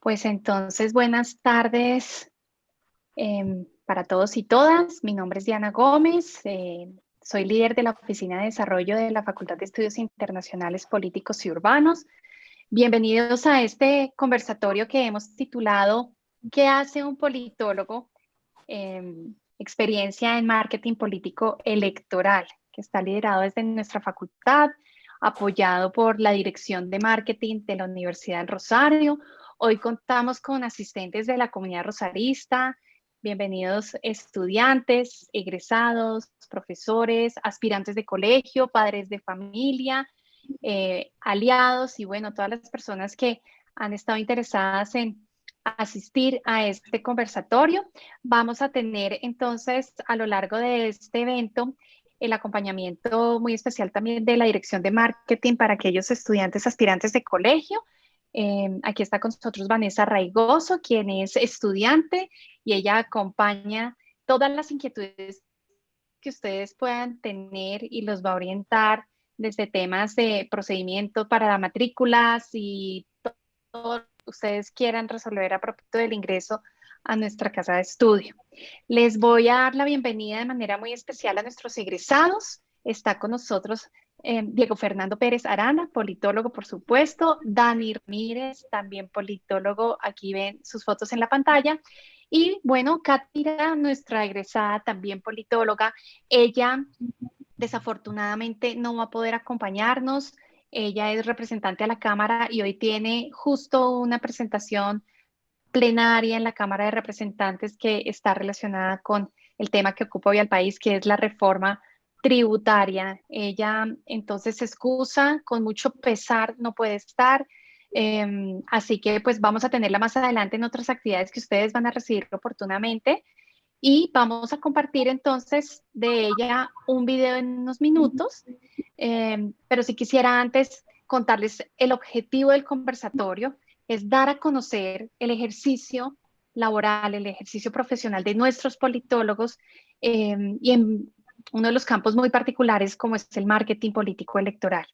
Pues entonces, buenas tardes para todos y todas. Mi nombre es Diana Gómez, soy líder de la Oficina de Desarrollo de la Facultad de Estudios Internacionales Políticos y Urbanos. Bienvenidos a este conversatorio que hemos titulado ¿Qué hace un politólogo? Experiencia en marketing político electoral, que está liderado desde nuestra facultad, apoyado por la Dirección de Marketing de la Universidad del Rosario. Hoy contamos con asistentes de la comunidad rosarista. Bienvenidos estudiantes, egresados, profesores, aspirantes de colegio, padres de familia, aliados y bueno, todas las personas que han estado interesadas en asistir a este conversatorio. Vamos a tener entonces a lo largo de este evento el acompañamiento muy especial también de la Dirección de Marketing para aquellos estudiantes aspirantes de colegio. Aquí está con nosotros Vanessa Raigoso, quien es estudiante y ella acompaña todas las inquietudes que ustedes puedan tener y los va a orientar desde temas de procedimiento para matrículas y todo lo que ustedes quieran resolver a propósito del ingreso a nuestra casa de estudio. Les voy a dar la bienvenida de manera muy especial a nuestros egresados. Está con nosotros Diego Fernando Pérez Arana, politólogo, por supuesto. Dani Ramírez, también politólogo. Aquí ven sus fotos en la pantalla. Y bueno, Katira, nuestra egresada, también politóloga. Ella desafortunadamente no va a poder acompañarnos. Ella es representante a la Cámara y hoy tiene justo una presentación plenaria en la Cámara de Representantes que está relacionada con el tema que ocupa hoy al país, que es la reforma tributaria. Ella entonces se excusa, con mucho pesar no puede estar, así que pues vamos a tenerla más adelante en otras actividades que ustedes van a recibir oportunamente y vamos a compartir entonces de ella un video en unos minutos, pero si quisiera antes contarles el objetivo del conversatorio es dar a conocer el ejercicio laboral, el ejercicio profesional de nuestros politólogos y en uno de los campos muy particulares como es el marketing político electoral.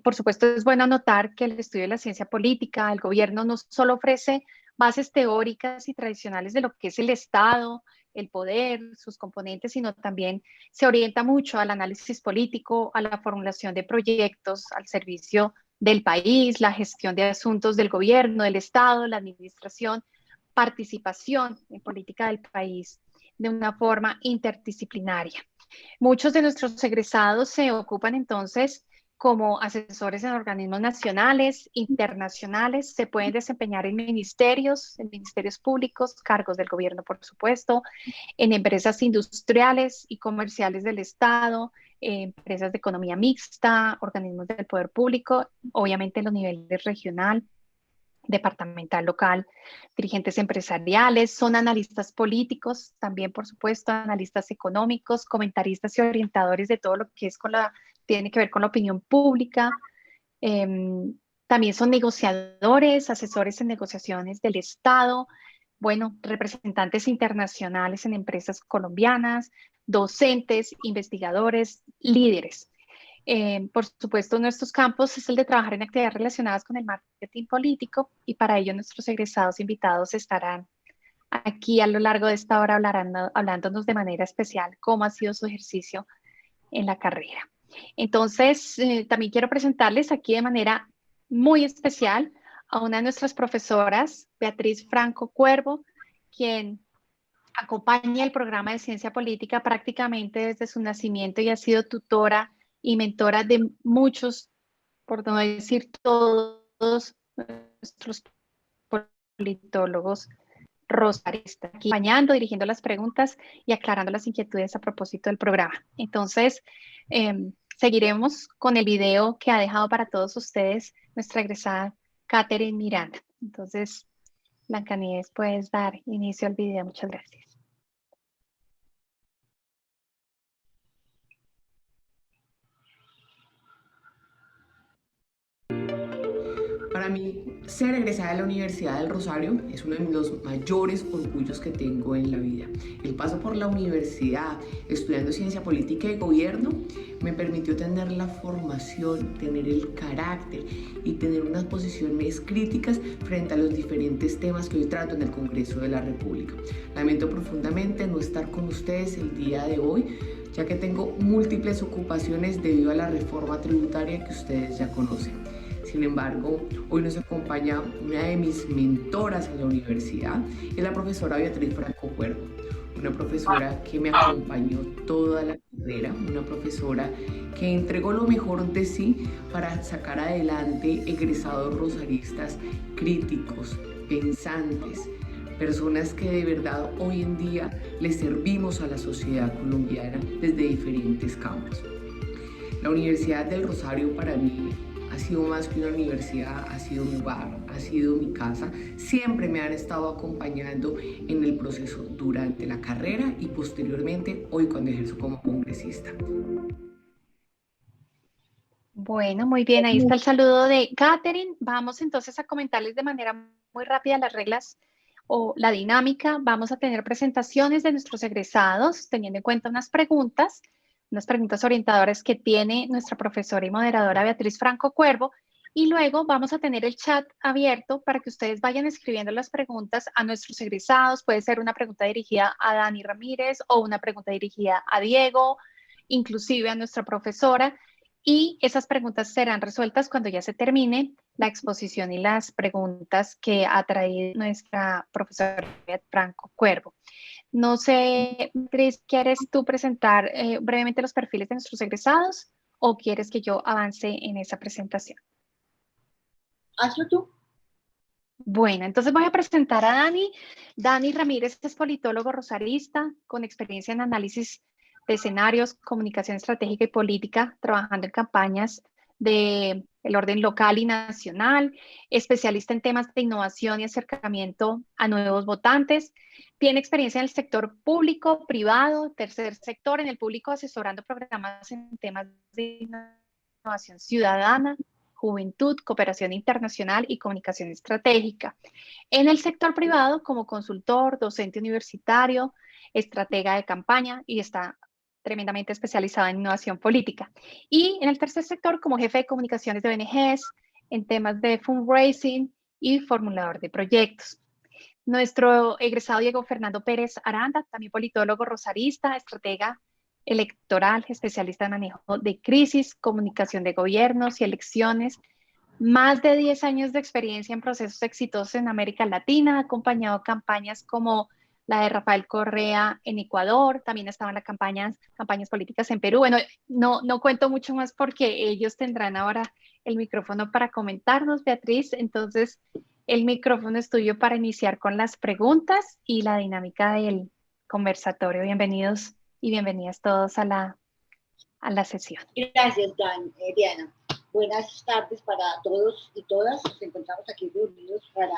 Por supuesto, es bueno anotar que el estudio de la ciencia política, el gobierno, no solo ofrece bases teóricas y tradicionales de lo que es el Estado, el poder, sus componentes, sino también se orienta mucho al análisis político, a la formulación de proyectos al servicio del país, la gestión de asuntos del gobierno, del Estado, la administración, participación en política del país de una forma interdisciplinaria. Muchos de nuestros egresados se ocupan entonces como asesores en organismos nacionales, internacionales, se pueden desempeñar en ministerios públicos, cargos del gobierno, por supuesto, en empresas industriales y comerciales del Estado, empresas de economía mixta, organismos del poder público, obviamente en los niveles regional, departamental, local, dirigentes empresariales, son analistas políticos, también por supuesto analistas económicos, comentaristas y orientadores de todo lo que es tiene que ver con la opinión pública. Eh, También son negociadores, asesores en negociaciones del Estado, bueno, representantes internacionales en empresas colombianas, docentes, investigadores, líderes. Por supuesto, nuestros campos es el de trabajar en actividades relacionadas con el marketing político y para ello nuestros egresados invitados estarán aquí a lo largo de esta hora hablándonos de manera especial cómo ha sido su ejercicio en la carrera. Entonces, también quiero presentarles aquí de manera muy especial a una de nuestras profesoras, Beatriz Franco Cuervo, quien acompaña el programa de ciencia política prácticamente desde su nacimiento y ha sido tutora y mentora de muchos, por no decir todos, nuestros politólogos rosaristas, aquí acompañando, dirigiendo las preguntas y aclarando las inquietudes a propósito del programa. Entonces, seguiremos con el video que ha dejado para todos ustedes nuestra egresada Catherine Miranda. Entonces, Blancanieves, puedes dar inicio al video. Muchas gracias. Para mí Ser egresada de la Universidad del Rosario es uno de los mayores orgullos que tengo en la vida. El paso por la universidad estudiando ciencia política y gobierno me permitió tener la formación, tener el carácter y tener unas posiciones críticas frente a los diferentes temas que hoy trato en el Congreso de la República. Lamento profundamente no estar con ustedes el día de hoy, ya que tengo múltiples ocupaciones debido a la reforma tributaria que ustedes ya conocen. Sin embargo, hoy nos acompaña una de mis mentoras en la universidad, es la profesora Beatriz Franco Cuervo, una profesora que me acompañó toda la carrera, una profesora que entregó lo mejor de sí para sacar adelante egresados rosaristas críticos, pensantes, personas que de verdad hoy en día le servimos a la sociedad colombiana desde diferentes campos. La Universidad del Rosario para mí ha sido más que una universidad, ha sido mi hogar, ha sido mi casa. Siempre me han estado acompañando en el proceso durante la carrera y posteriormente hoy cuando ejerzo como congresista. Bueno, muy bien, ahí está el saludo de Katherine. Vamos entonces a comentarles de manera muy rápida las reglas o la dinámica. Vamos a tener presentaciones de nuestros egresados, teniendo en cuenta unas preguntas orientadoras que tiene nuestra profesora y moderadora Beatriz Franco Cuervo. Y luego vamos a tener el chat abierto para que ustedes vayan escribiendo las preguntas a nuestros egresados. Puede ser una pregunta dirigida a Dani Ramírez o una pregunta dirigida a Diego, inclusive a nuestra profesora. Y esas preguntas serán resueltas cuando ya se termine la exposición y las preguntas que ha traído nuestra profesora Franco Cuervo. No sé, Cris, ¿quieres tú presentar brevemente los perfiles de nuestros egresados o quieres que yo avance en esa presentación? Hazlo tú. Bueno, entonces voy a presentar a Dani. Dani Ramírez es politólogo rosarista con experiencia en análisis de escenarios, comunicación estratégica y política, trabajando en campañas del orden local y nacional, especialista en temas de innovación y acercamiento a nuevos votantes. Tiene experiencia en el sector público, privado, tercer sector, en el público asesorando programas en temas de innovación ciudadana, juventud, cooperación internacional y comunicación estratégica. En el sector privado, como consultor, docente universitario, estratega de campaña y está tremendamente especializado en innovación política. Y en el tercer sector, como jefe de comunicaciones de ONGs, en temas de fundraising y formulador de proyectos. Nuestro egresado Diego Fernando Pérez Aranda, también politólogo rosarista, estratega electoral, especialista en manejo de crisis, comunicación de gobiernos y elecciones, más de 10 años de experiencia en procesos exitosos en América Latina, ha acompañado campañas como la de Rafael Correa en Ecuador, también estaban las campañas políticas en Perú. Bueno, no cuento mucho más porque ellos tendrán ahora el micrófono para comentarnos, Beatriz. Entonces, el micrófono es tuyo para iniciar con las preguntas y la dinámica del conversatorio. Bienvenidos y bienvenidas todos a la sesión. Gracias, Diana. Buenas tardes para todos y todas. Nos encontramos aquí reunidos para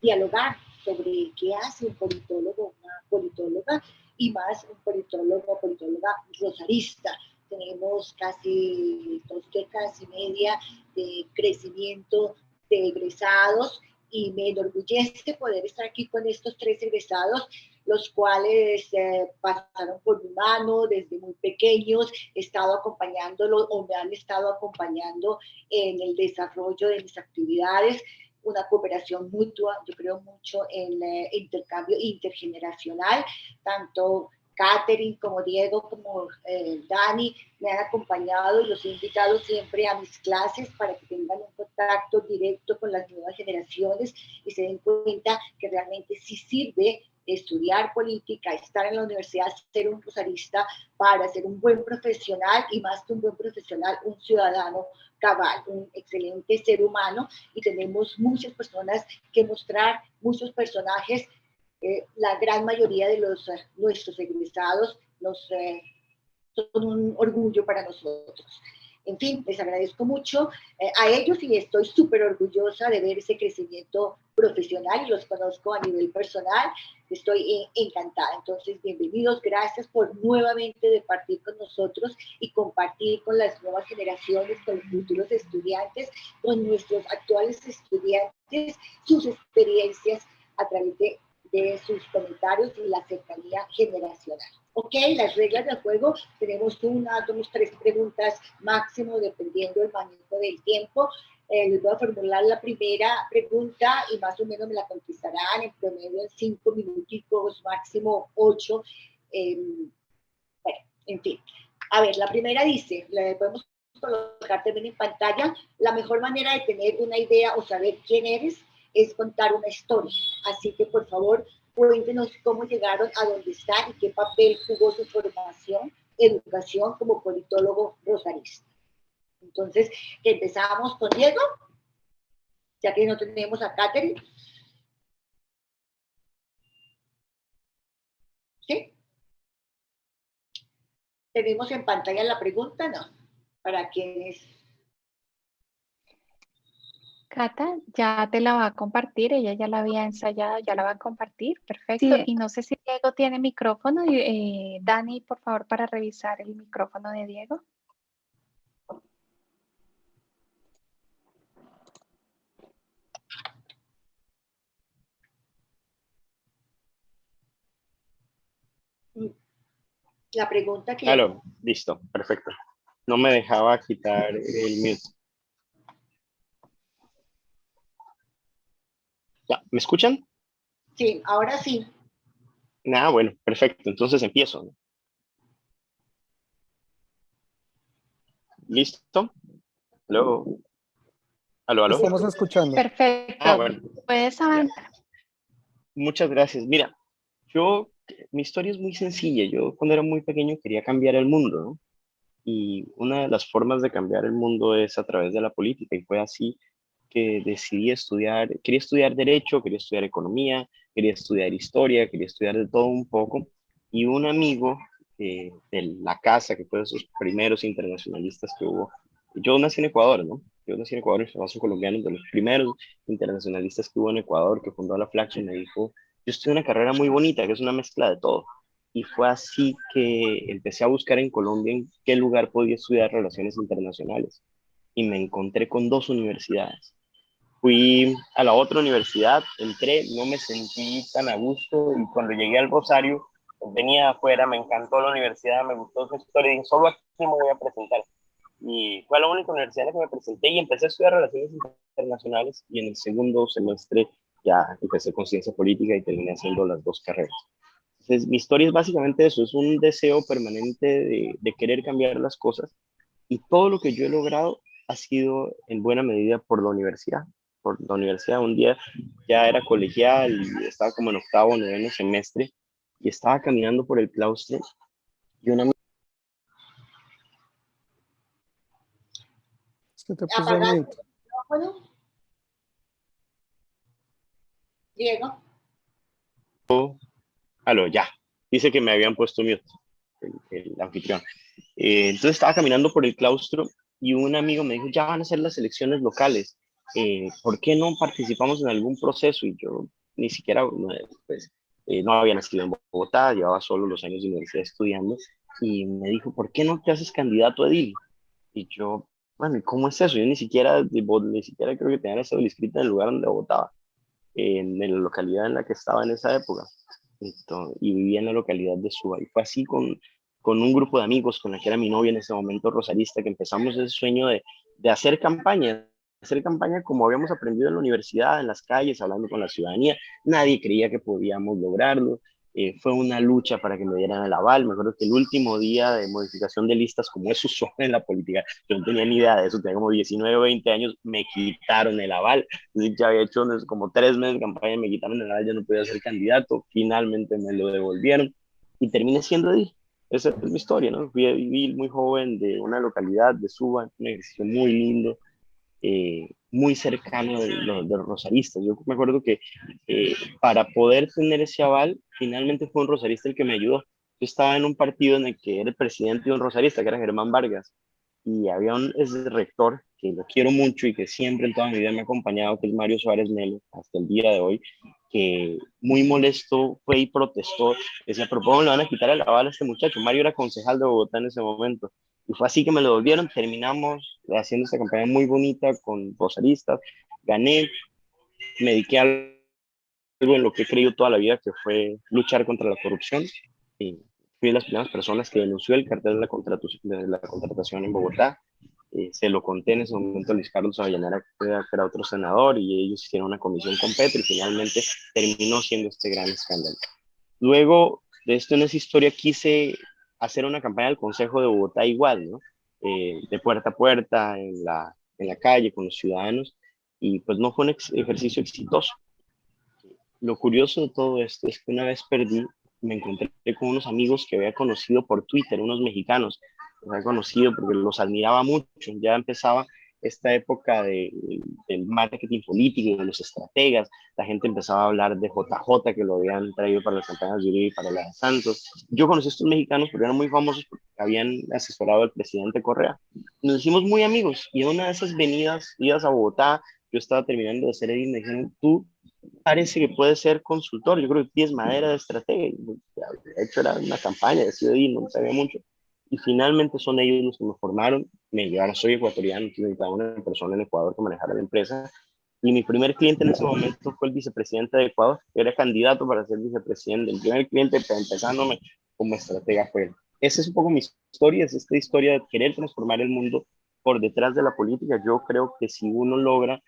dialogar sobre qué hace un politólogo, una politóloga y más un politólogo o politóloga rosarista. Tenemos casi 2 décadas y media de crecimiento de egresados y me enorgullece poder estar aquí con estos 3 egresados, los cuales pasaron por mi mano desde muy pequeños, he estado acompañándolos o me han estado acompañando en el desarrollo de mis actividades, una cooperación mutua. Yo creo mucho en el intercambio intergeneracional, tanto Katherine como Diego como Dani me han acompañado y los he invitado siempre a mis clases para que tengan un contacto directo con las nuevas generaciones y se den cuenta que realmente sí sirve estudiar política, estar en la universidad, ser un rosarista para ser un buen profesional y más que un buen profesional, un ciudadano cabal, un excelente ser humano, y tenemos muchas personas que mostrar, muchos personajes. La gran mayoría de nuestros egresados son un orgullo para nosotros. En fin, les agradezco mucho a ellos y estoy súper orgullosa de ver ese crecimiento profesional y los conozco a nivel personal. Estoy encantada. Entonces, bienvenidos. Gracias por nuevamente departir con nosotros y compartir con las nuevas generaciones, con los futuros estudiantes, con nuestros actuales estudiantes, sus experiencias a través de sus comentarios y la cercanía generacional. Ok, las reglas del juego, tenemos una, dos, tres preguntas máximo dependiendo del manejo del tiempo. Les voy a formular la primera pregunta y más o menos me la contestarán en promedio en 5 minuticos, máximo 8. Bueno, en fin. A ver, la primera dice, la podemos colocar también en pantalla, la mejor manera de tener una idea o saber quién eres es contar una historia. Así que, por favor, cuéntenos cómo llegaron a donde están y qué papel jugó su formación, educación como politólogo rosarista. Entonces, empezamos con Diego, ya que no tenemos a Catherine. ¿Sí? ¿Tenemos en pantalla la pregunta? No. ¿Para quienes? Cata, ya te la va a compartir, ella ya la había ensayado, ya la va a compartir, perfecto. Sí. Y no sé si Diego tiene micrófono. Dani, por favor, para revisar el micrófono de Diego. La pregunta que... Claro, listo, perfecto. No me dejaba quitar el mute. ¿Ya? ¿Me escuchan? Sí, ahora sí. Bueno, perfecto. Entonces empiezo. ¿Listo? ¿Aló? ¿Aló? Estamos escuchando. Perfecto. Bueno. Puedes avanzar. Muchas gracias. Mira, mi historia es muy sencilla. Yo cuando era muy pequeño quería cambiar el mundo, ¿no? Y una de las formas de cambiar el mundo es a través de la política. Y fue así que decidí estudiar, quería estudiar derecho, quería estudiar economía, quería estudiar historia, quería estudiar de todo un poco. Y un amigo de la casa, que fue de esos primeros internacionalistas que hubo, yo nací en Ecuador, ¿no? Yo nací en Ecuador, mis papás son colombianos, de los primeros internacionalistas que hubo en Ecuador, que fundó la Flaxo, me dijo, yo estudié una carrera muy bonita, que es una mezcla de todo. Y fue así que empecé a buscar en Colombia en qué lugar podía estudiar relaciones internacionales. Y me encontré con dos universidades. Fui a la otra universidad, entré, no me sentí tan a gusto y cuando llegué al Rosario, venía afuera, me encantó la universidad, me gustó su historia y dije, solo aquí me voy a presentar. Y fue a la única universidad en la que me presenté y empecé a estudiar relaciones internacionales y en el segundo semestre ya empecé con ciencia política y terminé haciendo las dos carreras. Entonces, mi historia es básicamente eso, es un deseo permanente de querer cambiar las cosas y todo lo que yo he logrado ha sido en buena medida por la universidad. Por la universidad, un día ya era colegial y estaba como en octavo o noveno semestre y estaba caminando por el claustro y una... Es que te puse en mute. Diego. Aló, ya. Dice que me habían puesto mute, el anfitrión. Entonces estaba caminando por el claustro y un amigo me dijo, ya van a ser las elecciones locales. ¿Por qué no participamos en algún proceso? Y yo ni siquiera, pues, no había nacido en Bogotá, llevaba solo los años de universidad estudiando, y me dijo, ¿por qué no te haces candidato a edil? Y yo, bueno, ¿y cómo es eso? Yo ni siquiera creo que tenía la cédula inscrita en el lugar donde votaba, en la localidad en la que estaba en esa época. Y vivía en la localidad de Suba. Y fue así con un grupo de amigos, con la que era mi novia en ese momento, rosarista, que empezamos ese sueño de hacer campaña como habíamos aprendido en la universidad, en las calles, hablando con la ciudadanía. Nadie creía que podíamos lograrlo. Fue una lucha para que me dieran el aval. Me acuerdo que el último día de modificación de listas, como es usual en la política, yo no tenía ni idea de eso, tenía como 19 o 20 años, me quitaron el aval. Entonces, ya había hecho como 3 meses de campaña, me quitaron el aval, ya no podía ser candidato. Finalmente me lo devolvieron y terminé siendo edil. Esa es mi historia, ¿no? Fui edil muy joven de una localidad de Suba, un ejercicio muy lindo, muy cercano de los rosaristas. Yo me acuerdo que para poder tener ese aval, finalmente fue un rosarista el que me ayudó. Yo estaba en un partido en el que era el presidente de un rosarista, que era Germán Vargas, y había ese rector que lo quiero mucho y que siempre en toda mi vida me ha acompañado, que es Mario Suárez Melo, hasta el día de hoy, que muy molesto fue y protestó. Decía, pero ¿cómo le van a quitar el aval a este muchacho? Mario era concejal de Bogotá en ese momento. Y fue así que me lo devolvieron. Terminamos haciendo esta campaña muy bonita con rosaristas. Gané, me dediqué a algo en lo que he creído toda la vida, que fue luchar contra la corrupción. Y fui de las primeras personas que denunció el cartel de la contratación en Bogotá. Se lo conté en ese momento a Luis Carlos Avellaneda, que era otro senador, y ellos hicieron una comisión con Petro y finalmente terminó siendo este gran escándalo. Luego de esto, en esa historia, quise hacer una campaña del Consejo de Bogotá igual, ¿no? De puerta a puerta, en la calle, con los ciudadanos, y pues no fue un ejercicio exitoso. Lo curioso de todo esto es que una vez perdí, me encontré con unos amigos que había conocido por Twitter, unos mexicanos, los había conocido porque los admiraba mucho. Ya empezaba esta época del marketing político y de los estrategas. La gente empezaba a hablar de JJ, que lo habían traído para las campañas de Uribe y para la de Santos. Yo conocí a estos mexicanos porque eran muy famosos porque habían asesorado al presidente Correa. Nos hicimos muy amigos y en una de esas idas a Bogotá, yo estaba terminando de hacer edit, me dijeron, tú parece que puede ser consultor. Yo creo que tienes madera de estratega. De hecho, era una campaña de CDI, no sabía mucho. Y finalmente son ellos los que me formaron. Me llevaron, soy ecuatoriano, necesitaba una persona en Ecuador que manejara la empresa. Y mi primer cliente en ese momento fue el vicepresidente de Ecuador, que era candidato para ser vicepresidente. El primer cliente empezándome como estratega fue él. Esa es un poco mi historia, es esta historia de querer transformar el mundo por detrás de la política. Yo creo que si uno logra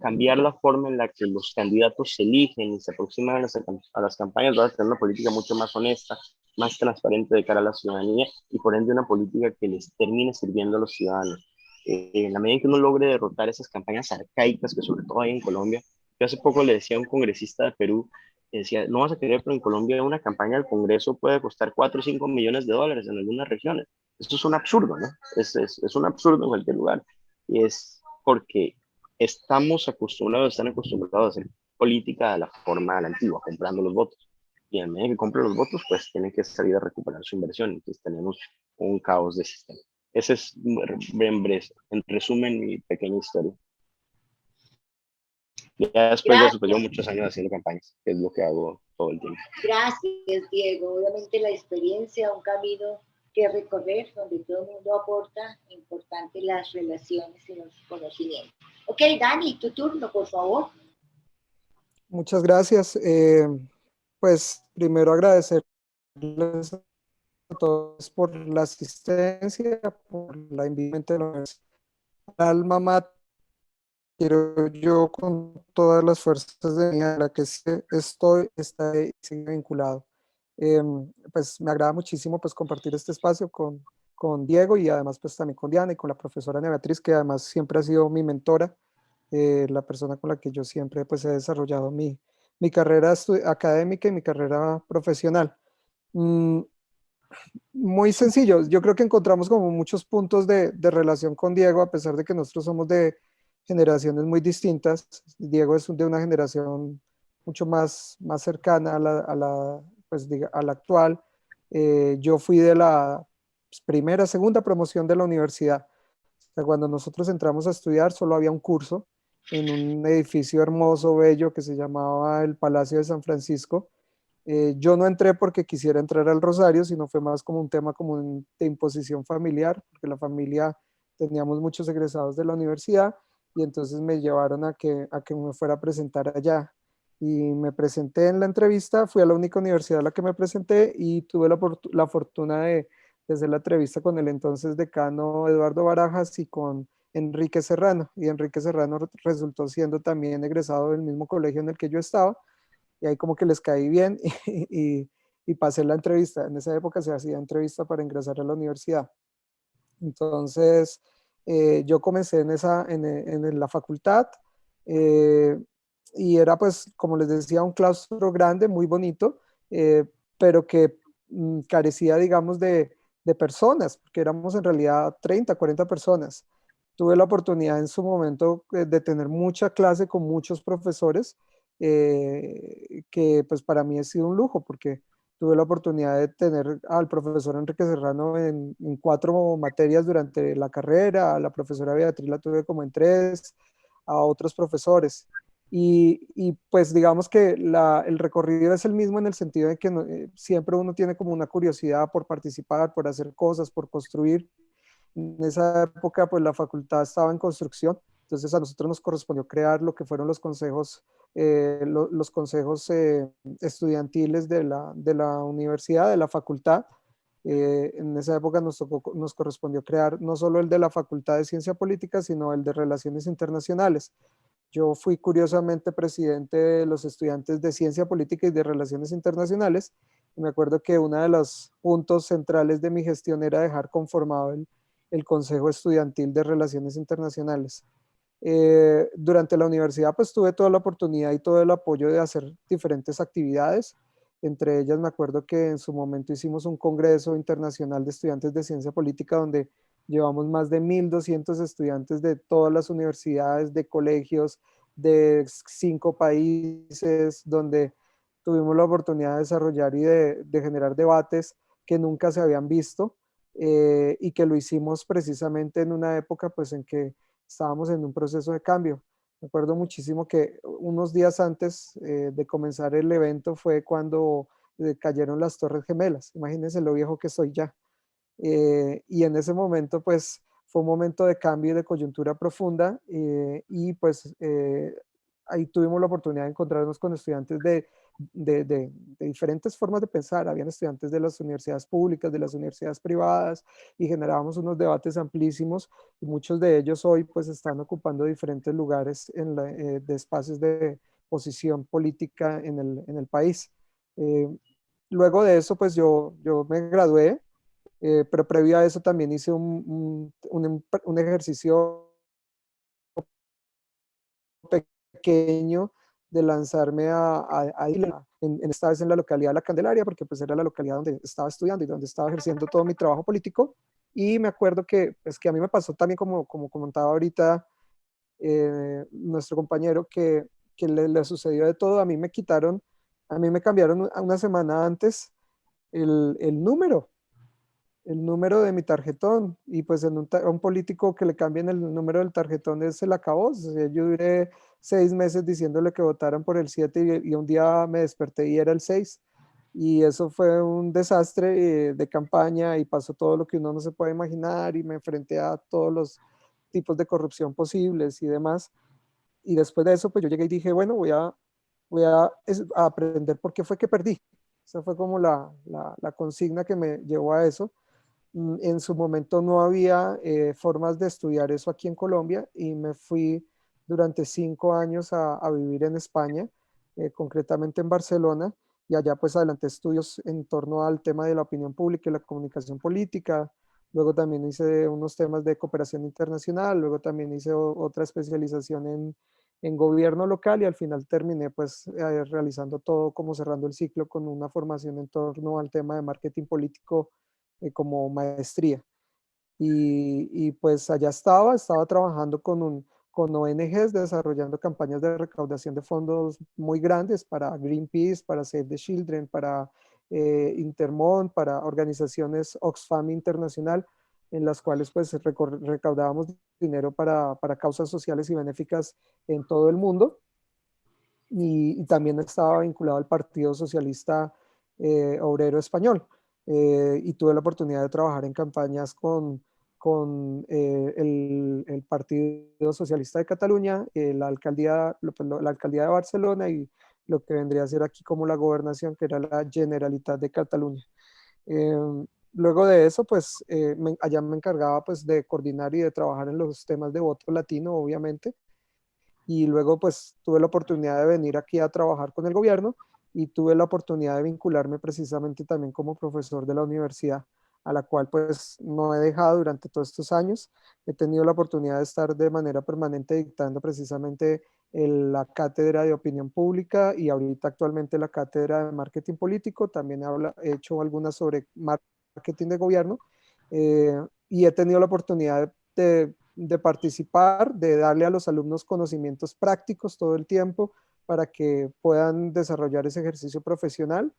cambiar la forma en la que los candidatos se eligen y se aproximan a las campañas, va a tener una política mucho más honesta, más transparente de cara a la ciudadanía y por ende una política que les termine sirviendo a los ciudadanos. En la medida en que uno logre derrotar esas campañas arcaicas que sobre todo hay en Colombia, yo hace poco le decía a un congresista de Perú, decía, no vas a creer, pero en Colombia una campaña del Congreso puede costar 4 o 5 millones de dólares en algunas regiones. Esto es un absurdo, ¿no? Es un absurdo en cualquier lugar. Y es porque están acostumbrados a hacer política de la forma de la antigua, comprando los votos. Y a medida que compran los votos, pues tienen que salir a recuperar su inversión. Entonces tenemos un caos de sistema. Ese es, en resumen, mi pequeña historia. Ya después de eso, pues llevo Gracias, muchos años haciendo campañas, que es lo que hago todo el tiempo. gracias, Diego. Obviamente la experiencia, un camino que recorrer donde todo el mundo aporta, importante las relaciones y los conocimientos. Ok, Dani, tu turno, por favor. Muchas gracias. Pues primero agradecerles a todos por la asistencia, por la invitación. Alma mater, quiero yo con todas las fuerzas de mi a la que estoy, está y sigue vinculado. Pues me agrada muchísimo pues compartir este espacio con Diego y además pues también con Diana y con la profesora Ana Beatriz, que además siempre ha sido mi mentora, la persona con la que yo siempre pues he desarrollado mi carrera académica y mi carrera profesional. Mm, Muy sencillo, yo creo que encontramos como muchos puntos de relación con Diego, a pesar de que nosotros somos de generaciones muy distintas. Diego es de una generación mucho más cercana pues, a la actual. Yo fui de la primera, segunda promoción de la universidad. O sea, cuando nosotros entramos a estudiar, solo había un curso en un edificio hermoso, bello, que se llamaba el Palacio de San Francisco. Yo no entré porque quisiera entrar al Rosario, sino fue más como un tema de imposición familiar, porque la familia teníamos muchos egresados de la universidad y entonces me llevaron a que me fuera a presentar allá. Y me presenté en la entrevista, fui a la única universidad a la que me presenté y tuve la fortuna de hacer la entrevista con el entonces decano Eduardo Barajas y con Enrique Serrano. Y Enrique Serrano resultó siendo también egresado del mismo colegio en el que yo estaba y ahí como que les caí bien y pasé la entrevista. En esa época se hacía entrevista para ingresar a la universidad. Entonces, yo comencé en la facultad eh, y era pues, como les decía, un claustro grande, muy bonito, pero que carecía, digamos, de personas, porque éramos en realidad 30, 40 personas. Tuve la oportunidad en su momento de tener mucha clase con muchos profesores, que pues para mí ha sido un lujo, porque Tuve la oportunidad de tener al profesor Enrique Serrano en 4 materias durante la carrera, a la profesora Beatriz la tuve como en 3, a otros profesores. Y pues digamos que el recorrido es el mismo en el sentido de que siempre uno tiene como una curiosidad por participar, por hacer cosas, por construir. En esa época, pues la facultad estaba en construcción, entonces a nosotros nos correspondió crear lo que fueron los consejos, los consejos estudiantiles de la universidad, de la facultad. En esa época nos correspondió crear no solo el de la Facultad de Ciencia Política, sino el de Relaciones Internacionales. Yo fui curiosamente presidente de los estudiantes de Ciencia Política y de Relaciones Internacionales, y me acuerdo que uno de los puntos centrales de mi gestión era dejar conformado el Consejo Estudiantil de Relaciones Internacionales. Durante la universidad pues tuve toda la oportunidad y todo el apoyo de hacer diferentes actividades. Entre ellas me acuerdo que en su momento hicimos un congreso internacional de estudiantes de ciencia política donde llevamos más de 1.200 estudiantes de todas las universidades, de colegios, de 5 países, donde tuvimos la oportunidad de desarrollar y de generar debates que nunca se habían visto, y que lo hicimos precisamente en una época pues en que estábamos en un proceso de cambio. Me acuerdo muchísimo que unos días antes de comenzar el evento fue cuando cayeron las Torres Gemelas. Imagínense lo viejo que soy ya. Y en ese momento, pues, fue un momento de cambio y de coyuntura profunda, y pues ahí tuvimos la oportunidad de encontrarnos con estudiantes de diferentes formas de pensar. Habían estudiantes de las universidades públicas, de las universidades privadas, y generábamos unos debates amplísimos, y muchos de ellos hoy pues están ocupando diferentes lugares de espacios de posición política en el país. Eh, Luego de eso, pues yo me gradué, pero previo a eso también hice un ejercicio pequeño de lanzarme a ir esta vez en la localidad de La Candelaria, porque pues era la localidad donde estaba estudiando y donde estaba ejerciendo todo mi trabajo político. Y me acuerdo que, pues, que a mí me pasó también, como comentaba ahorita nuestro compañero, que le sucedió de todo. A mí me cambiaron una semana antes el número de mi tarjetón, y pues a un político que le cambien el número del tarjetón se le acabó. O sea, yo duré 6 meses diciéndole que votaran por el 7, y un día me desperté y era el 6, y eso fue un desastre de campaña, y pasó todo lo que uno no se puede imaginar, y me enfrenté a todos los tipos de corrupción posibles y demás. Y después de eso pues yo llegué y dije, bueno, a aprender por qué fue que perdí. Esa fue como la consigna que me llevó a eso. En su momento no había formas de estudiar eso aquí en Colombia, y me fui durante 5 años a vivir en España, concretamente en Barcelona, y allá pues adelanté estudios en torno al tema de la opinión pública y la comunicación política. Luego también hice unos temas de cooperación internacional, luego también hice otra especialización en gobierno local, y al final terminé pues realizando todo, como cerrando el ciclo con una formación en torno al tema de marketing político como maestría. Pues allá estaba trabajando con ONGs, desarrollando campañas de recaudación de fondos muy grandes para Greenpeace, para Save the Children, para Intermont, para organizaciones Oxfam Internacional, en las cuales pues recaudábamos dinero para causas sociales y benéficas en todo el mundo. Y también estaba vinculado al Partido Socialista Obrero Español, y tuve la oportunidad de trabajar en campañas con el Partido Socialista de Cataluña, la alcaldía de Barcelona, y lo que vendría a ser aquí como la gobernación, que era la Generalitat de Cataluña. Eh, Luego de eso, pues allá me encargaba pues de coordinar y de trabajar en los temas de voto latino, obviamente. Y luego pues tuve la oportunidad de venir aquí a trabajar con el gobierno, y tuve la oportunidad de vincularme precisamente también como profesor de la universidad, a la cual pues no he dejado durante todos estos años. He tenido la oportunidad de estar de manera permanente dictando precisamente la cátedra de opinión pública, y ahorita actualmente la cátedra de marketing político. También he hecho algunas sobre marketing de gobierno, y he tenido la oportunidad de participar, de darle a los alumnos conocimientos prácticos todo el tiempo para que puedan desarrollar ese ejercicio profesional.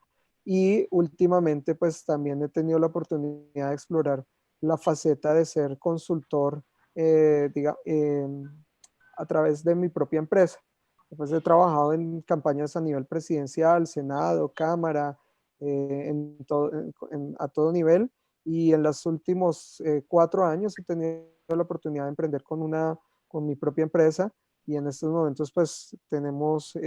y últimamente pues también he tenido la oportunidad de explorar la faceta de ser consultor a través de mi propia empresa. Pues he trabajado en campañas a nivel presidencial, Senado, Cámara, a todo nivel, y en los últimos 4 años he tenido la oportunidad de emprender con mi propia empresa, y en estos momentos pues tenemos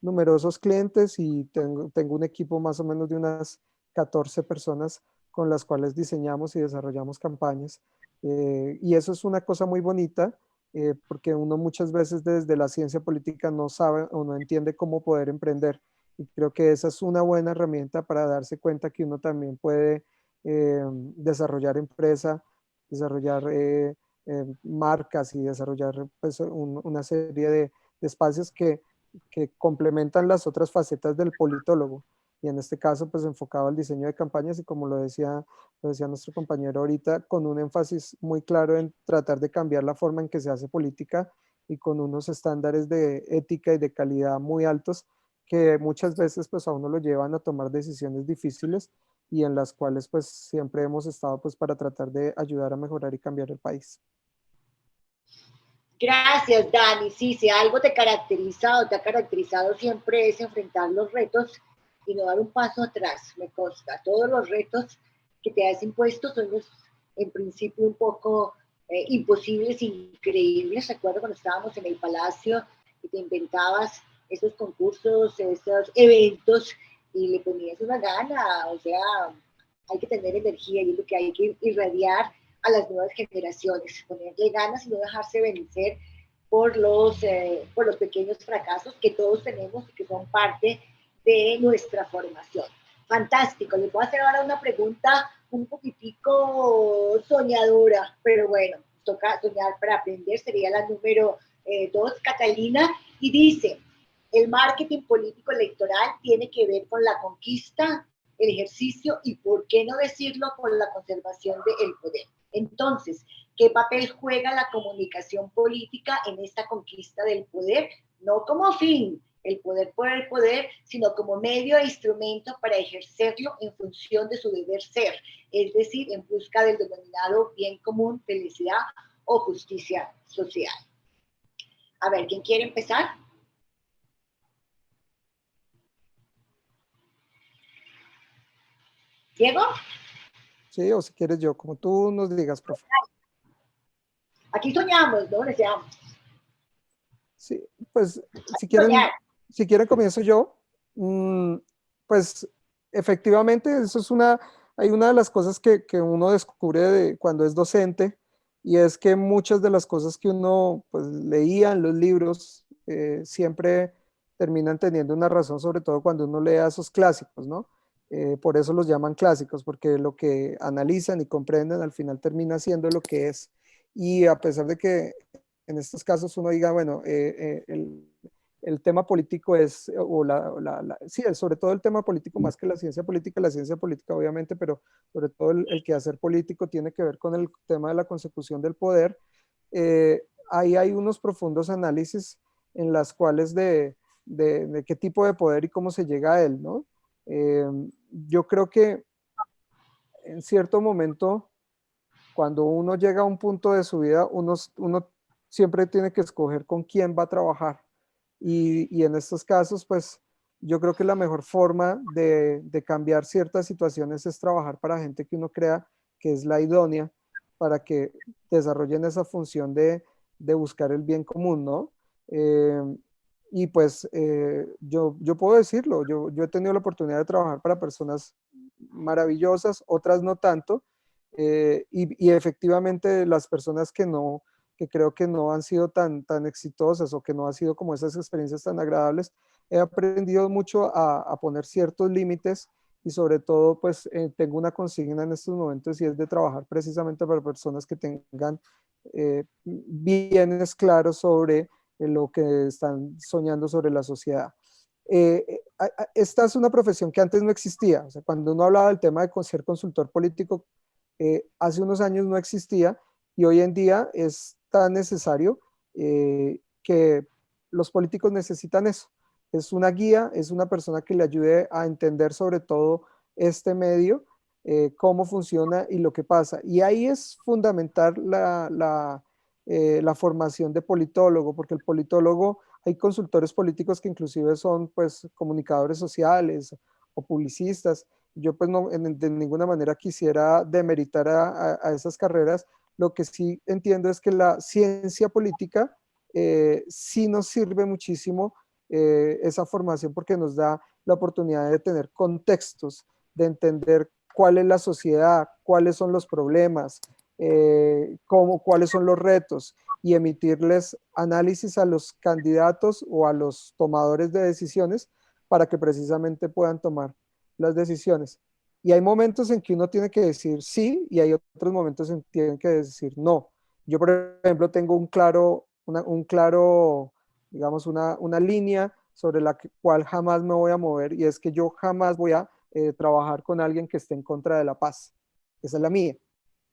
numerosos clientes y tengo un equipo más o menos de unas 14 personas con las cuales diseñamos y desarrollamos campañas. Y eso es una cosa muy bonita, porque uno muchas veces desde la ciencia política no sabe o no entiende cómo poder emprender. Y creo que esa es una buena herramienta para darse cuenta que uno también puede desarrollar empresa, desarrollar marcas y desarrollar pues, una serie de espacios que complementan las otras facetas del politólogo. Y en este caso, pues enfocado al diseño de campañas y como lo decía nuestro compañero ahorita, con un énfasis muy claro en tratar de cambiar la forma en que se hace política y con unos estándares de ética y de calidad muy altos que muchas veces pues a uno lo llevan a tomar decisiones difíciles y en las cuales pues siempre hemos estado pues para tratar de ayudar a mejorar y cambiar el país. Gracias, Dani. Sí, si algo te caracteriza o te ha caracterizado siempre es enfrentar los retos y no dar un paso atrás, me consta. Todos los retos que te has impuesto son los, en principio, un poco imposibles, increíbles. Recuerdo cuando estábamos en el Palacio y te inventabas esos concursos, esos eventos y le ponías una gana, o sea, hay que tener energía y es lo que hay que irradiar a las nuevas generaciones, ponerle ganas y no dejarse vencer por los pequeños fracasos que todos tenemos y que son parte de nuestra formación. Fantástico, les voy a hacer ahora una pregunta un poquitico soñadora, pero bueno, toca soñar para aprender, sería la número 2, Catalina, y dice, el marketing político electoral tiene que ver con la conquista, el ejercicio y, por qué no decirlo, con la conservación del poder. Entonces, ¿qué papel juega la comunicación política en esta conquista del poder? No como fin, el poder por el poder, sino como medio e instrumento para ejercerlo en función de su deber ser, es decir, en busca del denominado bien común, felicidad o justicia social. A ver, ¿quién quiere empezar? ¿Diego? Sí, o si quieres yo, como tú nos digas, profe. Aquí soñamos, ¿no? Deseamos. Sí, pues si quieren comienzo yo. Pues efectivamente, hay una de las cosas que uno descubre cuando es docente, y es que muchas de las cosas que uno pues, leía en los libros siempre terminan teniendo una razón, sobre todo cuando uno lee a esos clásicos, ¿no? Por eso los llaman clásicos, porque lo que analizan y comprenden al final termina siendo lo que es. Y a pesar de que en estos casos uno diga, bueno, el tema político es, sí, sobre todo el tema político más que la ciencia política obviamente, pero sobre todo el quehacer político tiene que ver con el tema de la consecución del poder. Ahí hay unos profundos análisis en las cuales de qué tipo de poder y cómo se llega a él, ¿no? Yo creo que en cierto momento, cuando uno llega a un punto de su vida, uno siempre tiene que escoger con quién va a trabajar. Y en estos casos, pues yo creo que la mejor forma de cambiar ciertas situaciones es trabajar para gente que uno crea que es la idónea para que desarrollen esa función de buscar el bien común, ¿no? Y pues yo puedo decirlo, yo he tenido la oportunidad de trabajar para personas maravillosas, otras no tanto, y efectivamente las personas que creo que no han sido tan exitosas o que no han sido como esas experiencias tan agradables, he aprendido mucho a poner ciertos límites y sobre todo pues tengo una consigna en estos momentos y es de trabajar precisamente para personas que tengan bienes claros sobre lo que están soñando sobre la sociedad. Esta es una profesión que antes no existía, o sea, cuando uno hablaba del tema de ser consultor político, hace unos años no existía y hoy en día es tan necesario que los políticos necesitan eso. es una guía, es una persona que le ayude a entender sobre todo este medio, cómo funciona y lo que pasa. Y ahí es fundamental la formación de politólogo, porque el politólogo, hay consultores políticos que inclusive son pues comunicadores sociales o publicistas. Yo pues no, de ninguna manera quisiera demeritar a esas carreras. Lo que sí entiendo es que la ciencia política sí nos sirve muchísimo esa formación porque nos da la oportunidad de tener contextos, de entender cuál es la sociedad, cuáles son los problemas, cuáles son los retos y emitirles análisis a los candidatos o a los tomadores de decisiones para que precisamente puedan tomar las decisiones. Y hay momentos en que uno tiene que decir sí y hay otros momentos en que tiene que decir no. Yo, por ejemplo, tengo un claro, digamos, una línea sobre la cual jamás me voy a mover y es que yo jamás voy a trabajar con alguien que esté en contra de la paz. Esa es la mía.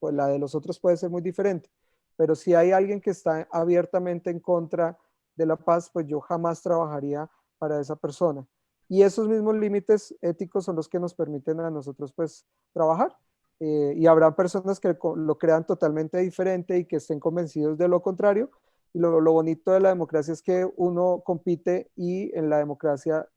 Pues la de los otros puede ser muy diferente. Pero si hay alguien que está abiertamente en contra de la paz, pues yo jamás trabajaría para esa persona. Y esos mismos límites éticos son los que nos permiten a nosotros pues trabajar. Y habrá personas que lo crean totalmente diferente y que estén convencidos de lo contrario. Y lo bonito de la democracia es que uno compite y en la democracia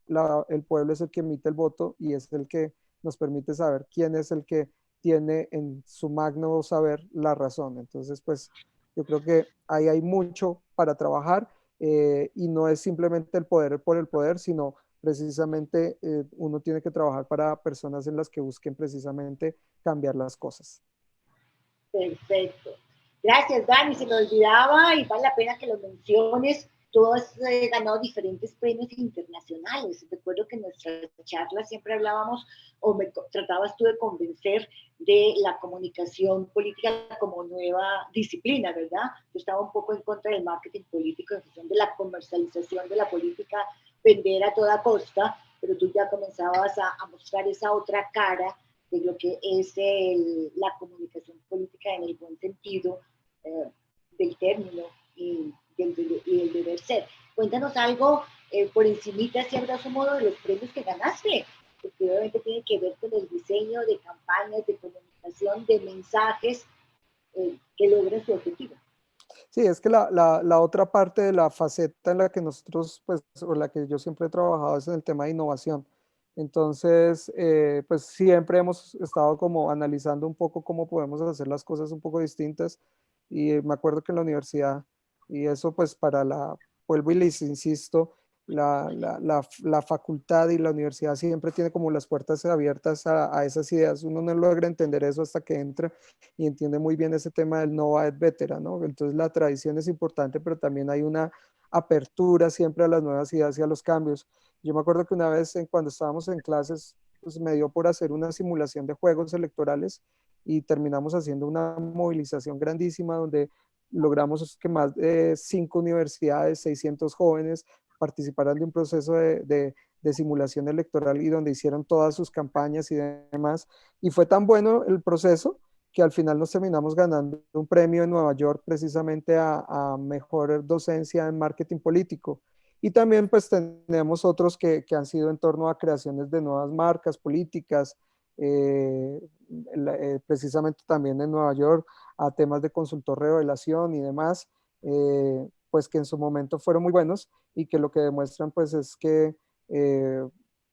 el pueblo es el que emite el voto y es el que nos permite saber quién es el que tiene en su magno saber la razón. Entonces, pues yo creo que ahí hay mucho para trabajar y no es simplemente el poder por el poder, sino precisamente uno tiene que trabajar para personas en las que busquen precisamente cambiar las cosas. Perfecto. Gracias, Dani. Se me olvidaba y vale la pena que lo menciones. Tú has ganado diferentes premios internacionales. Recuerdo que en nuestras charlas siempre hablábamos o me tratabas tú de convencer de la comunicación política como nueva disciplina, ¿verdad? Yo estaba un poco en contra del marketing político, en función de la comercialización de la política, vender a toda costa, pero tú ya comenzabas a mostrar esa otra cara de lo que es la comunicación política en el buen sentido del término y el deber ser. Cuéntanos algo por encimita, si a su modo, de los premios que ganaste, porque obviamente tiene que ver con el diseño de campañas, de comunicación, de mensajes que logren su objetivo. Sí, es que la otra parte de la faceta en la que nosotros, pues, o la que yo siempre he trabajado es en el tema de innovación. Entonces, pues siempre hemos estado como analizando un poco cómo podemos hacer las cosas un poco distintas. Y me acuerdo que en la universidad, y eso pues vuelvo y les insisto, la facultad y la universidad siempre tiene como las puertas abiertas a esas ideas. Uno no logra entender eso hasta que entra y entiende muy bien ese tema del nova et vetera, ¿no? Entonces la tradición es importante, pero también hay una apertura siempre a las nuevas ideas y a los cambios. Yo me acuerdo que una vez cuando estábamos en clases, pues me dio por hacer una simulación de juegos electorales y terminamos haciendo una movilización grandísima donde logramos que más de 5 universidades, 600 jóvenes participaran de un proceso de simulación electoral y donde hicieron todas sus campañas y demás. Y fue tan bueno el proceso que al final nos terminamos ganando un premio en Nueva York precisamente a mejor docencia en marketing político. Y también pues tenemos otros que han sido en torno a creaciones de nuevas marcas políticas, precisamente también en Nueva York, a temas de consultor revelación y demás, pues que en su momento fueron muy buenos y que lo que demuestran pues es que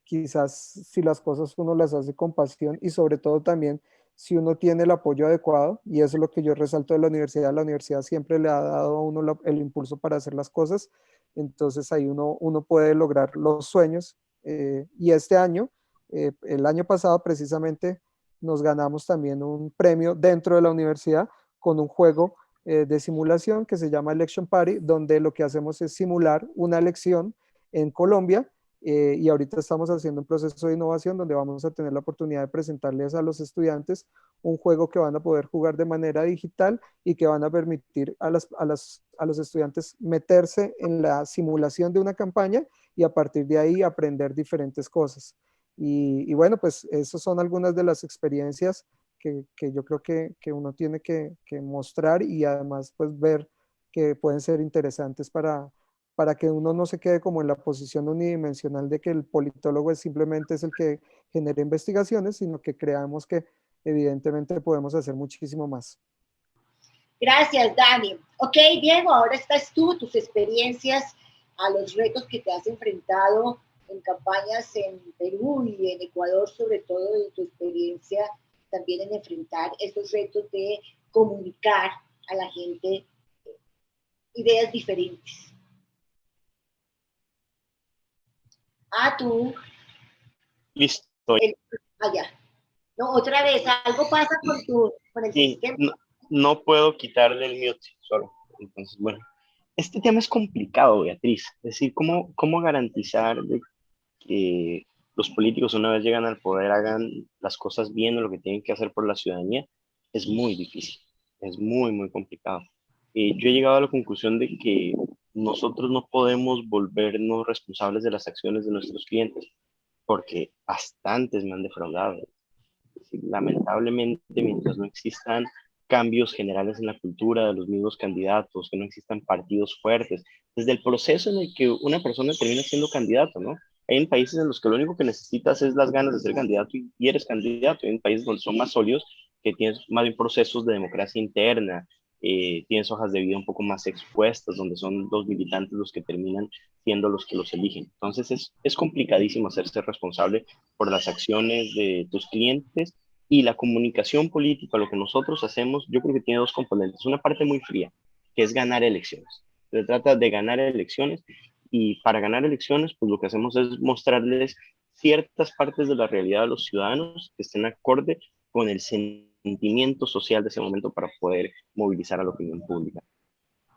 quizás si las cosas uno las hace con pasión y sobre todo también si uno tiene el apoyo adecuado, y eso es lo que yo resalto de la universidad siempre le ha dado a uno el impulso para hacer las cosas, entonces ahí uno puede lograr los sueños. Y este año, el año pasado precisamente, nos ganamos también un premio dentro de la universidad con un juego de simulación que se llama Election Party, donde lo que hacemos es simular una elección en Colombia. Y ahorita estamos haciendo un proceso de innovación donde vamos a tener la oportunidad de presentarles a los estudiantes un juego que van a poder jugar de manera digital y que van a permitir a los estudiantes meterse en la simulación de una campaña y a partir de ahí aprender diferentes cosas. Y bueno, pues esas son algunas de las experiencias que yo creo que uno tiene que mostrar y además pues ver que pueden ser interesantes para que uno no se quede como en la posición unidimensional de que el politólogo simplemente es el que genera investigaciones, sino que creamos que evidentemente podemos hacer muchísimo más. Gracias, Dani. Ok, Diego, ahora estás tú, tus experiencias, a los retos que te has enfrentado en campañas en Perú y en Ecuador, sobre todo, y tu experiencia también en enfrentar esos retos de comunicar a la gente ideas diferentes. Tú. Listo. Ya. No, otra vez, algo pasa con el sistema. No puedo quitarle el mute solo. Entonces, bueno, este tema es complicado, Beatriz. Es decir, ¿cómo garantizar de que los políticos, una vez llegan al poder, hagan las cosas bien o lo que tienen que hacer por la ciudadanía? Es muy difícil, es muy, muy complicado. Yo he llegado a la conclusión de que nosotros no podemos volvernos responsables de las acciones de nuestros clientes, porque bastantes me han defraudado. Lamentablemente, mientras no existan cambios generales en la cultura de los mismos candidatos, que no existan partidos fuertes, desde el proceso en el que una persona termina siendo candidato, ¿no? Hay países en los que lo único que necesitas es las ganas de ser candidato y eres candidato. Hay países donde son más sólidos, que tienes más bien procesos de democracia interna, tienes hojas de vida un poco más expuestas, donde son los militantes los que terminan siendo los que los eligen. Entonces es complicadísimo hacerse responsable por las acciones de tus clientes, y la comunicación política, lo que nosotros hacemos, yo creo que tiene dos componentes. Una parte muy fría, que es ganar elecciones. Se trata de ganar elecciones, y para ganar elecciones, pues lo que hacemos es mostrarles ciertas partes de la realidad a los ciudadanos que estén acorde con el sentimiento social de ese momento para poder movilizar a la opinión pública.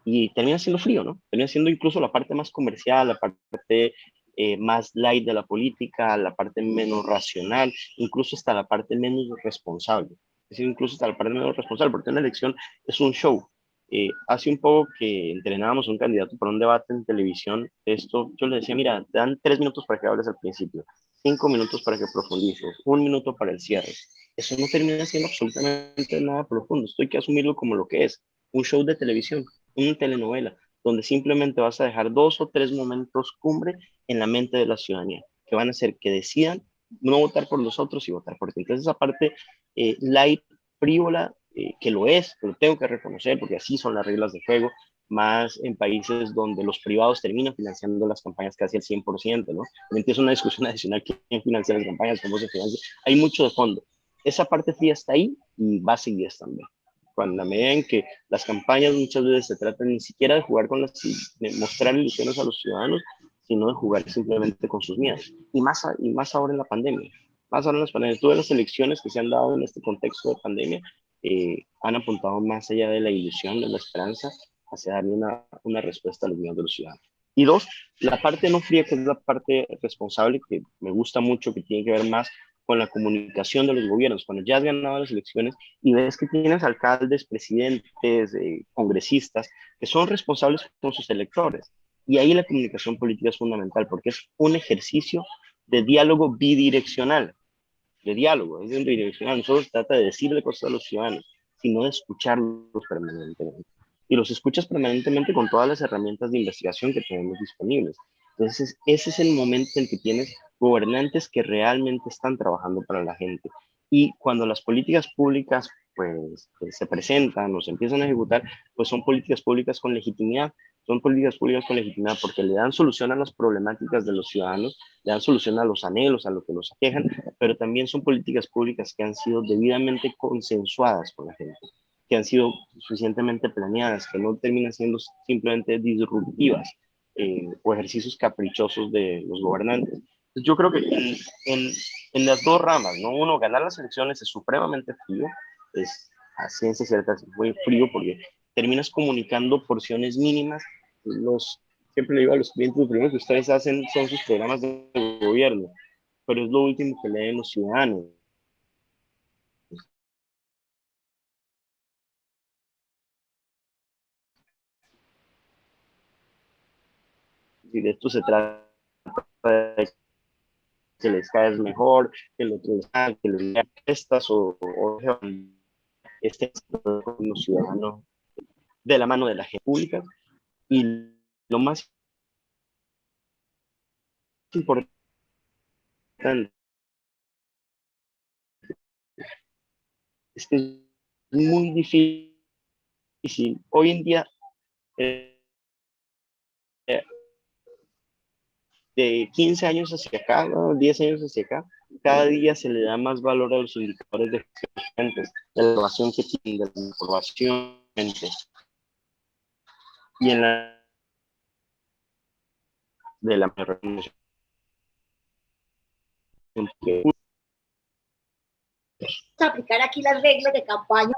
Y termina siendo frío, ¿no? Termina siendo incluso la parte más comercial, la parte más light de la política, la parte menos racional, incluso hasta la parte menos responsable. Es decir, incluso hasta la parte menos responsable, porque una elección es un show. Hace un poco que entrenábamos un candidato para un debate en televisión, yo le decía, mira, te dan 3 minutos para que hables al principio, 5 minutos para que profundices, 1 minuto para el cierre. Eso no termina siendo absolutamente nada profundo. Esto hay que asumirlo como lo que es, un show de televisión, una telenovela, donde simplemente vas a dejar 2 o 3 momentos cumbre en la mente de la ciudadanía, que van a hacer que decidan no votar por los otros y votar por ti. Entonces, esa parte light, frívola, que lo es, pero tengo que reconocer, porque así son las reglas de juego, más en países donde los privados terminan financiando las campañas casi al 100%, ¿no? Es una discusión adicional: quién financia las campañas, cómo se financia. Hay mucho de fondo. Esa parte fría está ahí y va a seguir estando. Cuando la medida en que las campañas muchas veces se tratan ni siquiera de jugar con de mostrar ilusiones a los ciudadanos, sino de jugar simplemente con sus miedos. Y más ahora en la pandemia. Más ahora en las pandemias. Todas las elecciones que se han dado en este contexto de pandemia han apuntado más allá de la ilusión, de la esperanza, hacia darle una respuesta a los miedos de los ciudadanos. Y dos, la parte no fría, que es la parte responsable, que me gusta mucho, que tiene que ver más con la comunicación de los gobiernos. Cuando ya has ganado las elecciones y ves que tienes alcaldes, presidentes, congresistas, que son responsables con sus electores. Y ahí la comunicación política es fundamental, porque es un ejercicio de diálogo bidireccional, es bidireccional. No solo se trata de decirle cosas a los ciudadanos, sino de escucharlos permanentemente. Y los escuchas permanentemente con todas las herramientas de investigación que tenemos disponibles. Entonces, ese es el momento en que tienes gobernantes que realmente están trabajando para la gente. Y cuando las políticas públicas pues se presentan o se empiezan a ejecutar, pues son políticas públicas con legitimidad. Son políticas públicas con legitimidad porque le dan solución a las problemáticas de los ciudadanos, le dan solución a los anhelos, a lo que los aquejan, pero también son políticas públicas que han sido debidamente consensuadas con la gente, que han sido suficientemente planeadas, que no terminan siendo simplemente disruptivas o ejercicios caprichosos de los gobernantes. Yo creo que en las dos ramas, ¿no? Uno, ganar las elecciones es supremamente frío, es a ciencia cierta es muy frío porque terminas comunicando porciones mínimas. Siempre le digo a los clientes, lo primero que ustedes hacen son sus programas de gobierno, pero es lo último que leen los ciudadanos. Y de esto se trata, de que les caes mejor, que el otro les cae, que les dé estas o los ciudadanos de la mano de la gente pública. Y lo más importante es que es muy difícil. Hoy en día, eh, de 15 años hacia acá, ¿no? 10 años hacia acá, cada día se le da más valor a los indicadores de eficientes, de la innovación que tienen, de la información y en la de la A aplicar aquí las reglas de campaña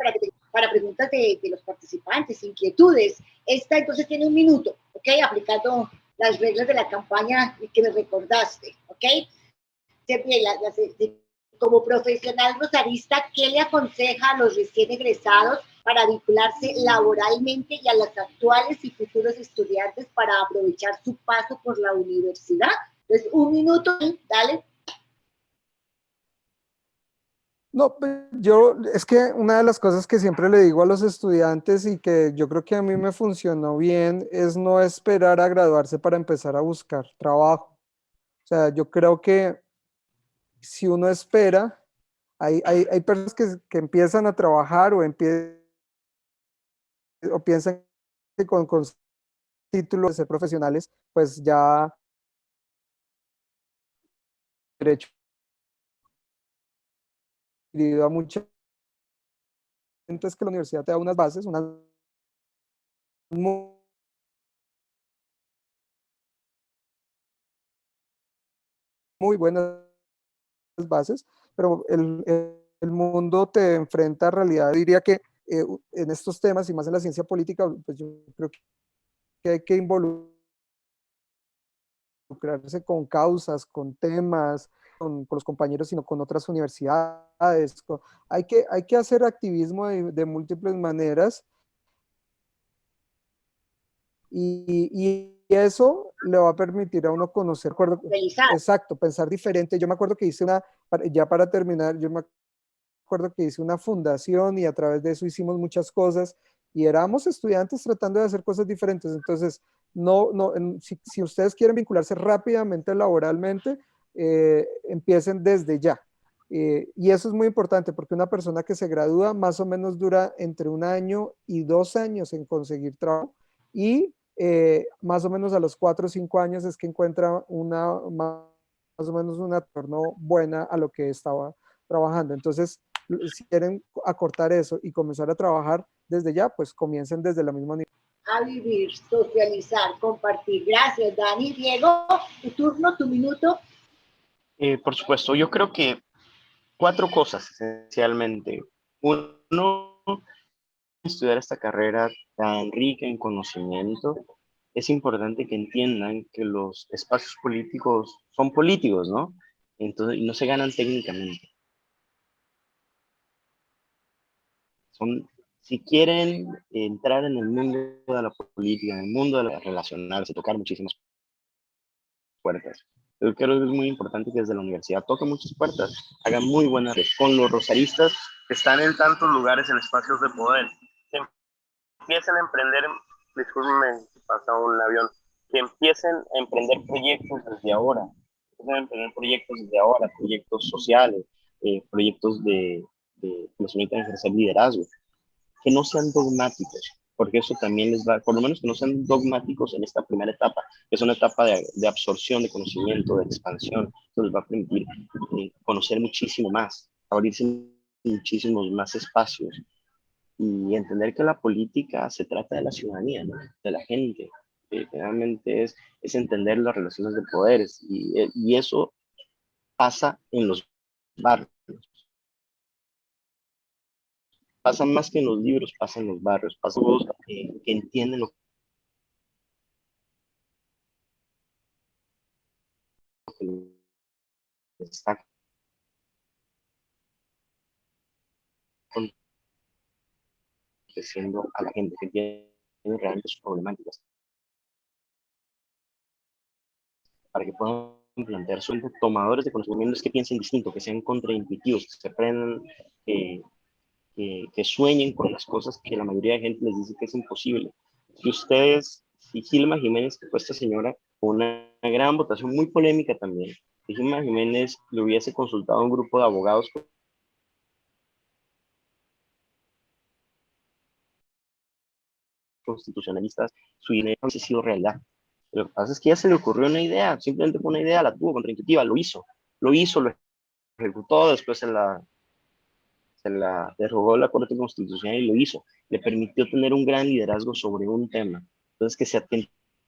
para preguntas de los participantes, inquietudes. Esta entonces tiene un minuto, ¿ok? Aplicando las reglas de la campaña que me recordaste, ¿ok? Como profesional rosarista, ¿qué le aconseja a los recién egresados para vincularse laboralmente y a los actuales y futuros estudiantes para aprovechar su paso por la universidad? Entonces, un minuto, dale. No, yo es que una de las cosas que siempre le digo a los estudiantes y que yo creo que a mí me funcionó bien es no esperar a graduarse para empezar a buscar trabajo. O sea, yo creo que si uno espera, hay personas que empiezan a trabajar o piensan que con títulos de ser profesionales, pues ya derecho adquirido a mucha gente es que la universidad te da unas bases, unas muy, muy buenas bases, pero el mundo te enfrenta a realidad. Diría que en estos temas y más en la ciencia política, pues yo creo que hay que involucrarse con causas, con temas, con los compañeros, sino con otras universidades. Hay que hacer activismo de múltiples maneras y eso le va a permitir a uno conocer, Realizar. exacto, pensar diferente. Yo me acuerdo que hice ya para terminar, yo me acuerdo que hice una fundación y a través de eso hicimos muchas cosas y éramos estudiantes tratando de hacer cosas diferentes. Entonces, si ustedes quieren vincularse rápidamente laboralmente, empiecen desde ya. Y eso es muy importante porque una persona que se gradúa más o menos dura entre 1 año y 2 años en conseguir trabajo y más o menos a los 4 o 5 años es que encuentra más o menos una torno buena a lo que estaba trabajando. Entonces, si quieren acortar eso y comenzar a trabajar desde ya, pues comiencen desde la misma nivel. A vivir, socializar, compartir. Gracias, Dani. Diego, tu turno, tu minuto. Por supuesto, yo creo que 4 cosas esencialmente. Uno, estudiar esta carrera tan rica en conocimiento, es importante que entiendan que los espacios políticos son políticos, ¿no? Entonces, y no se ganan técnicamente. Son, si quieren entrar en el mundo de la política, en el mundo de relacionarse, tocar muchísimas puertas. Yo creo que es muy importante que desde la universidad toque muchas puertas, hagan muy buenas redes con los rosaristas que están en tantos lugares en espacios de poder. Que empiecen a emprender, discúlpenme, pasa un avión, que empiecen a emprender proyectos desde ahora, proyectos sociales, proyectos de que les permitan ejercer liderazgo, que no sean dogmáticos, porque eso también les va, por lo menos que no sean dogmáticos en esta primera etapa, que es una etapa de absorción de conocimiento, de expansión, eso les va a permitir conocer muchísimo más, abrirse muchísimos más espacios y entender que la política se trata de la ciudadanía, ¿no? De la gente. Realmente es entender las relaciones de poderes y eso pasa en los barrios. Pasa más que en los libros, pasa en los barrios, pasa en los que entienden lo que está aconteciendo a la gente, que tiene realmente sus problemáticas, para que puedan plantear sus tomadores de conocimientos que piensen distinto, que sean contraintuitivos, que se aprendan, que sueñen con las cosas que la mayoría de gente les dice que es imposible. Si ustedes si Gilma Jiménez, que fue esta señora, con una gran votación muy polémica también, si Gilma Jiménez le hubiese consultado a un grupo de abogados constitucionalistas, su idea no hubiese sido realidad. Lo que pasa es que ya se le ocurrió una idea, simplemente fue una idea, la tuvo contraintuitiva, lo ejecutó, después se la derogó la Corte Constitucional y lo hizo. Le permitió tener un gran liderazgo sobre un tema. Entonces, que se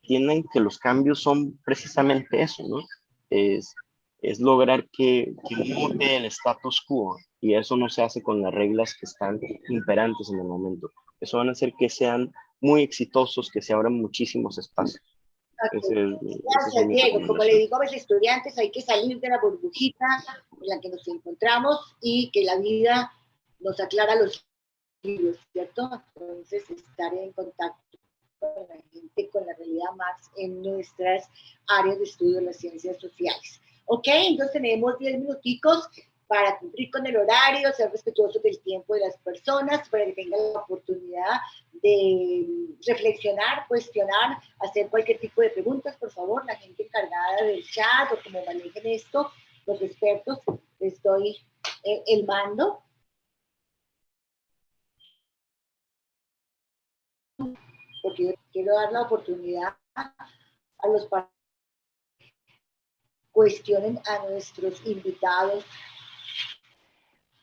entiendan que los cambios son precisamente eso, ¿no? Es, es lograr que mute el status quo, y eso no se hace con las reglas que están imperantes en el momento. Eso van a hacer que sean muy exitosos, que se abran muchísimos espacios. Esa es Gracias, mi Diego. Como le recomendación. digo a mis estudiantes, hay que salir de la burbujita en la que nos encontramos y que la vida nos aclara los libros, ¿cierto? Entonces, estar en contacto con la gente, con la realidad más en nuestras áreas de estudio de las ciencias sociales. Ok, entonces tenemos 10 minuticos para cumplir con el horario, ser respetuosos del tiempo de las personas, para que tengan la oportunidad de reflexionar, cuestionar, hacer cualquier tipo de preguntas, por favor, la gente encargada del chat o como manejen esto, los expertos, les doy el mando. Porque yo quiero dar la oportunidad a los que cuestionen a nuestros invitados.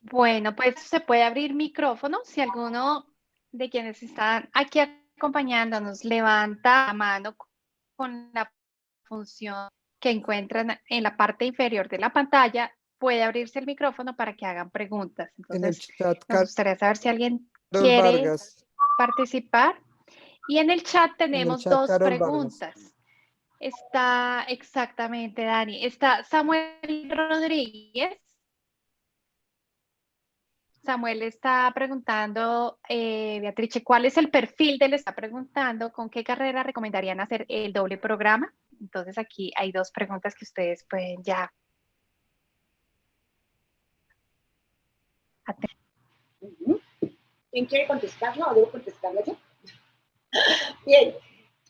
Bueno, pues se puede abrir micrófono si alguno de quienes están aquí acompañándonos levanta la mano con la función que encuentran en la parte inferior de la pantalla, puede abrirse el micrófono para que hagan preguntas. En el Entonces, chat, nos gustaría saber si alguien Carol quiere Vargas. participar. Y en el chat En el tenemos chat, dos Carol Vargas. preguntas. Está exactamente, Dani. Está Samuel Rodríguez. Samuel está preguntando, Beatrice, ¿cuál es el perfil de él? Está preguntando con qué carrera recomendarían hacer el doble programa. Entonces aquí hay dos preguntas que ustedes pueden ya atender. ¿Quién quiere contestarlo o debo contestarlo yo? Bien,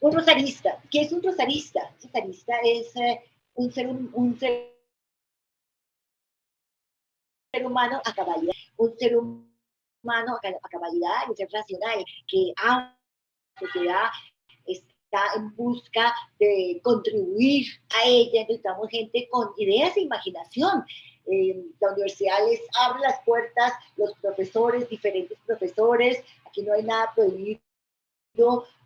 un rosarista. ¿Qué es un rosarista? Un rosarista es un ser humano a cabalidad, un ser humano a cabalidad, un ser racional, que ama la sociedad, está en busca de contribuir a ella. Necesitamos gente con ideas e imaginación. La universidad les abre las puertas, los profesores, diferentes profesores, aquí no hay nada prohibido,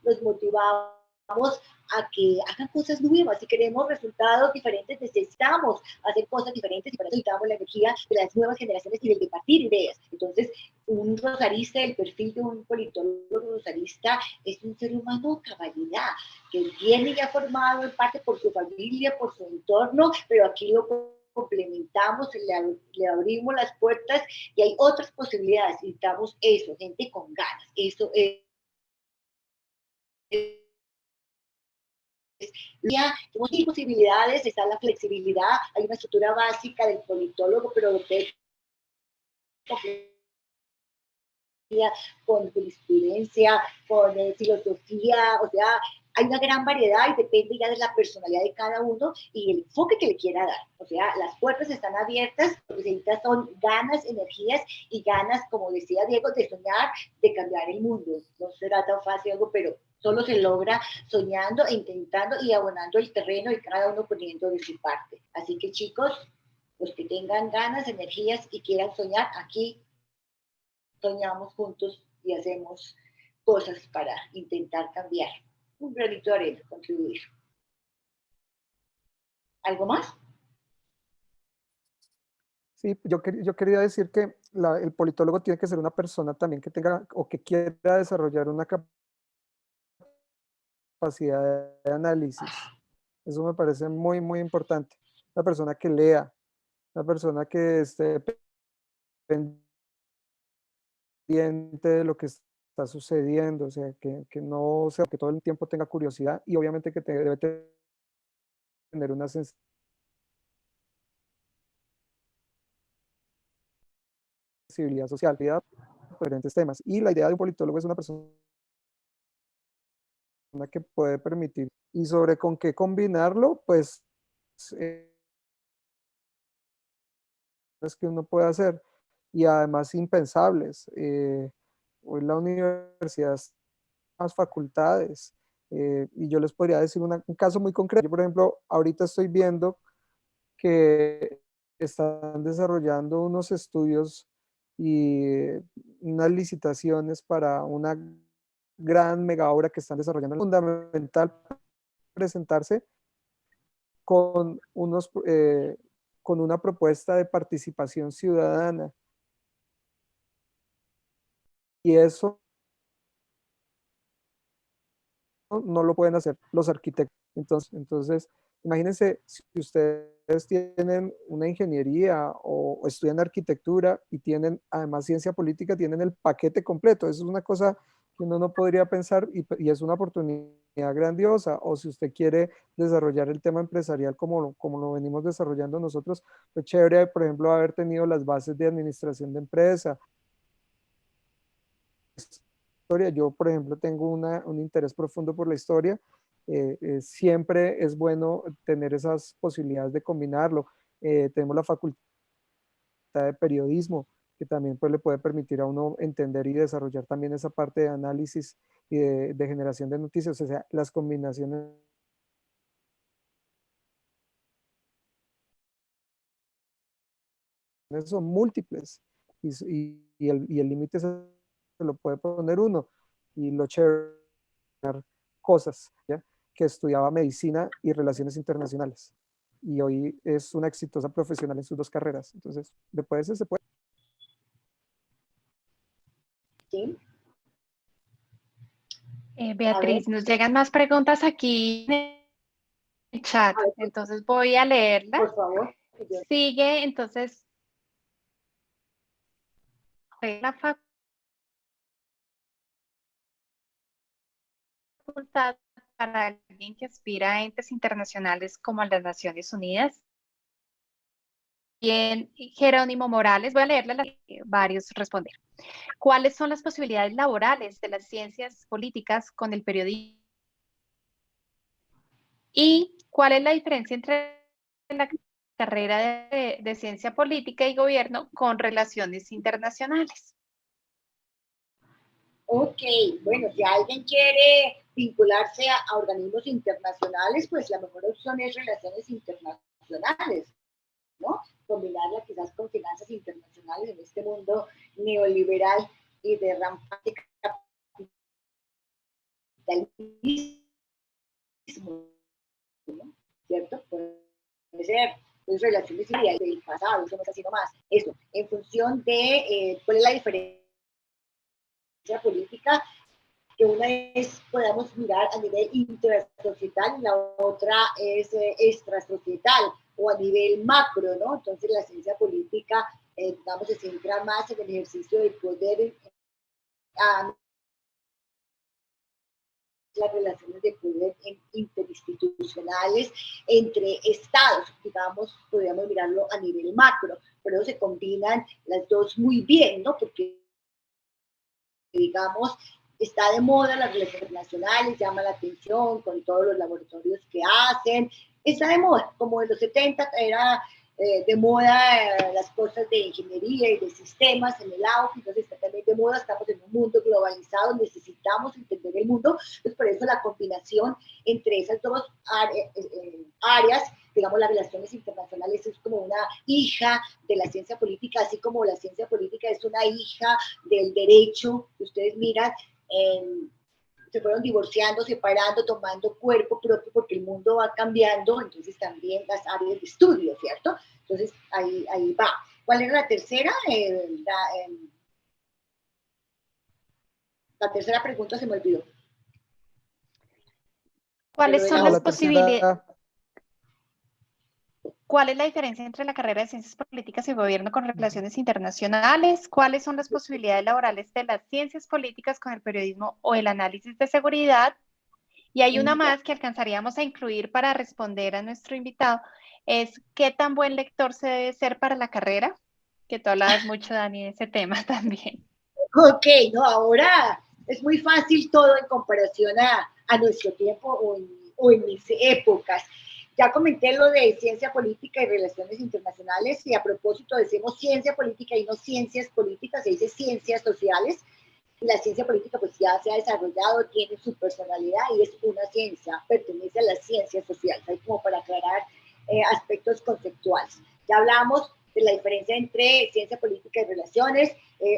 los motivamos a que hagan cosas nuevas. Si queremos resultados diferentes, necesitamos hacer cosas diferentes y para eso necesitamos la energía de las nuevas generaciones y del de partir ideas. Entonces, un rosarista, el perfil de un politólogo rosarista es un ser humano cabalidad, que viene ya formado en parte por su familia, por su entorno, pero aquí lo complementamos, le abrimos las puertas y hay otras posibilidades. Necesitamos eso, gente con ganas. Eso es. Ya tenemos mil posibilidades, está la flexibilidad, hay una estructura básica del politólogo, pero lo que con jurisprudencia, con filosofía, o sea, hay una gran variedad y depende ya de la personalidad de cada uno y el enfoque que le quiera dar. O sea, las puertas están abiertas, lo que se necesita son ganas, energías y ganas, como decía Diego, de soñar, de cambiar el mundo. No será tan fácil algo, pero solo se logra soñando e intentando y abonando el terreno y cada uno poniendo de su parte. Así que chicos, los que tengan ganas, energías y quieran soñar, aquí soñamos juntos y hacemos cosas para intentar cambiar. Un granito de arena, contribuir. ¿Algo más? Sí, yo quería decir que el politólogo tiene que ser una persona también que tenga o que quiera desarrollar una capacidad de análisis. Eso me parece muy, muy importante. Una persona que lea, una persona que esté pendiente de lo que está sucediendo, o sea, que no sea que todo el tiempo tenga curiosidad y obviamente que debe tener una sensibilidad social, por diferentes temas. Y la idea de un politólogo es una persona que puede permitir. Y sobre con qué combinarlo, pues es que uno puede hacer. Y además impensables. Hoy la universidad es más facultades. Y yo les podría decir un caso muy concreto. Yo, por ejemplo, ahorita estoy viendo que están desarrollando unos estudios y unas licitaciones para una gran mega obra que están desarrollando. Es fundamental presentarse con, con una propuesta de participación ciudadana. Y eso no lo pueden hacer los arquitectos. Entonces, imagínense si ustedes tienen una ingeniería o estudian arquitectura y tienen además ciencia política, tienen el paquete completo. Eso es una cosa que uno no podría pensar y es una oportunidad grandiosa. O si usted quiere desarrollar el tema empresarial como lo venimos desarrollando nosotros, fue chévere, por ejemplo, haber tenido las bases de administración de empresa. Yo, por ejemplo, tengo un interés profundo por la historia. Siempre es bueno tener esas posibilidades de combinarlo. Tenemos la facultad de periodismo, que también pues, le puede permitir a uno entender y desarrollar también esa parte de análisis y de generación de noticias. O sea, las combinaciones son múltiples y el límite se lo puede poner uno. Y lo chévere cosas, ¿ya? Que estudiaba medicina y relaciones internacionales. Y hoy es una exitosa profesional en sus dos carreras. Entonces, después se puede. ¿Sí? Beatriz, nos llegan más preguntas aquí en el chat, A ver, entonces voy a leerlas. por favor. Sigue, entonces, la facultad para alguien que aspira a entes internacionales como las Naciones Unidas. Bien, Jerónimo Morales, voy a leerle varios responder. ¿Cuáles son las posibilidades laborales de las ciencias políticas con el periodismo? ¿Y cuál es la diferencia entre la carrera de ciencia política y gobierno con relaciones internacionales? Ok, bueno, si alguien quiere vincularse a organismos internacionales, pues la mejor opción es relaciones internacionales, ¿no? Combinarla quizás con finanzas internacionales en este mundo neoliberal y de rampante capitalismo, ¿no? ¿Cierto? Puede ser pues, relaciones del pasado, eso no es así nomás. Eso, en función de cuál es la diferencia política, que una es podamos mirar a nivel intrasocietal y la otra es extrasocietal o a nivel macro, ¿no? Entonces la ciencia política, digamos, se centra más en el ejercicio del poder, las relaciones de poder interinstitucionales entre estados, digamos, podríamos mirarlo a nivel macro, pero se combinan las dos muy bien, ¿no? Porque, digamos, está de moda las relaciones internacionales, llama la atención con todos los laboratorios que hacen, está de moda, como en los 70 era de moda las cosas de ingeniería y de sistemas en el auge, entonces está también de moda, estamos en un mundo globalizado, necesitamos entender el mundo, pues por eso la combinación entre esas dos áreas, digamos, las relaciones internacionales es como una hija de la ciencia política, así como la ciencia política es una hija del derecho, que ustedes miran, se fueron divorciando, separando, tomando cuerpo propio porque el mundo va cambiando, entonces también las áreas de estudio, ¿cierto? Entonces ahí va. ¿Cuál era la tercera? La tercera pregunta se me olvidó. ¿Cuáles son las posibilidades? ¿Cuál es la diferencia entre la carrera de Ciencias Políticas y Gobierno con relaciones internacionales? ¿Cuáles son las posibilidades laborales de las ciencias políticas con el periodismo o el análisis de seguridad? Y hay una más que alcanzaríamos a incluir para responder a nuestro invitado, es ¿qué tan buen lector se debe ser para la carrera? Que tú hablabas mucho, Dani, de ese tema también. Ok, no, ahora es muy fácil todo en comparación a nuestro tiempo o en mis épocas. Ya comenté lo de ciencia política y relaciones internacionales, y a propósito decimos ciencia política y no ciencias políticas, se dice ciencias sociales. La ciencia política pues ya se ha desarrollado, tiene su personalidad y es una ciencia, pertenece a las ciencias sociales, hay como para aclarar aspectos conceptuales. Ya hablamos de la diferencia entre ciencia política y relaciones,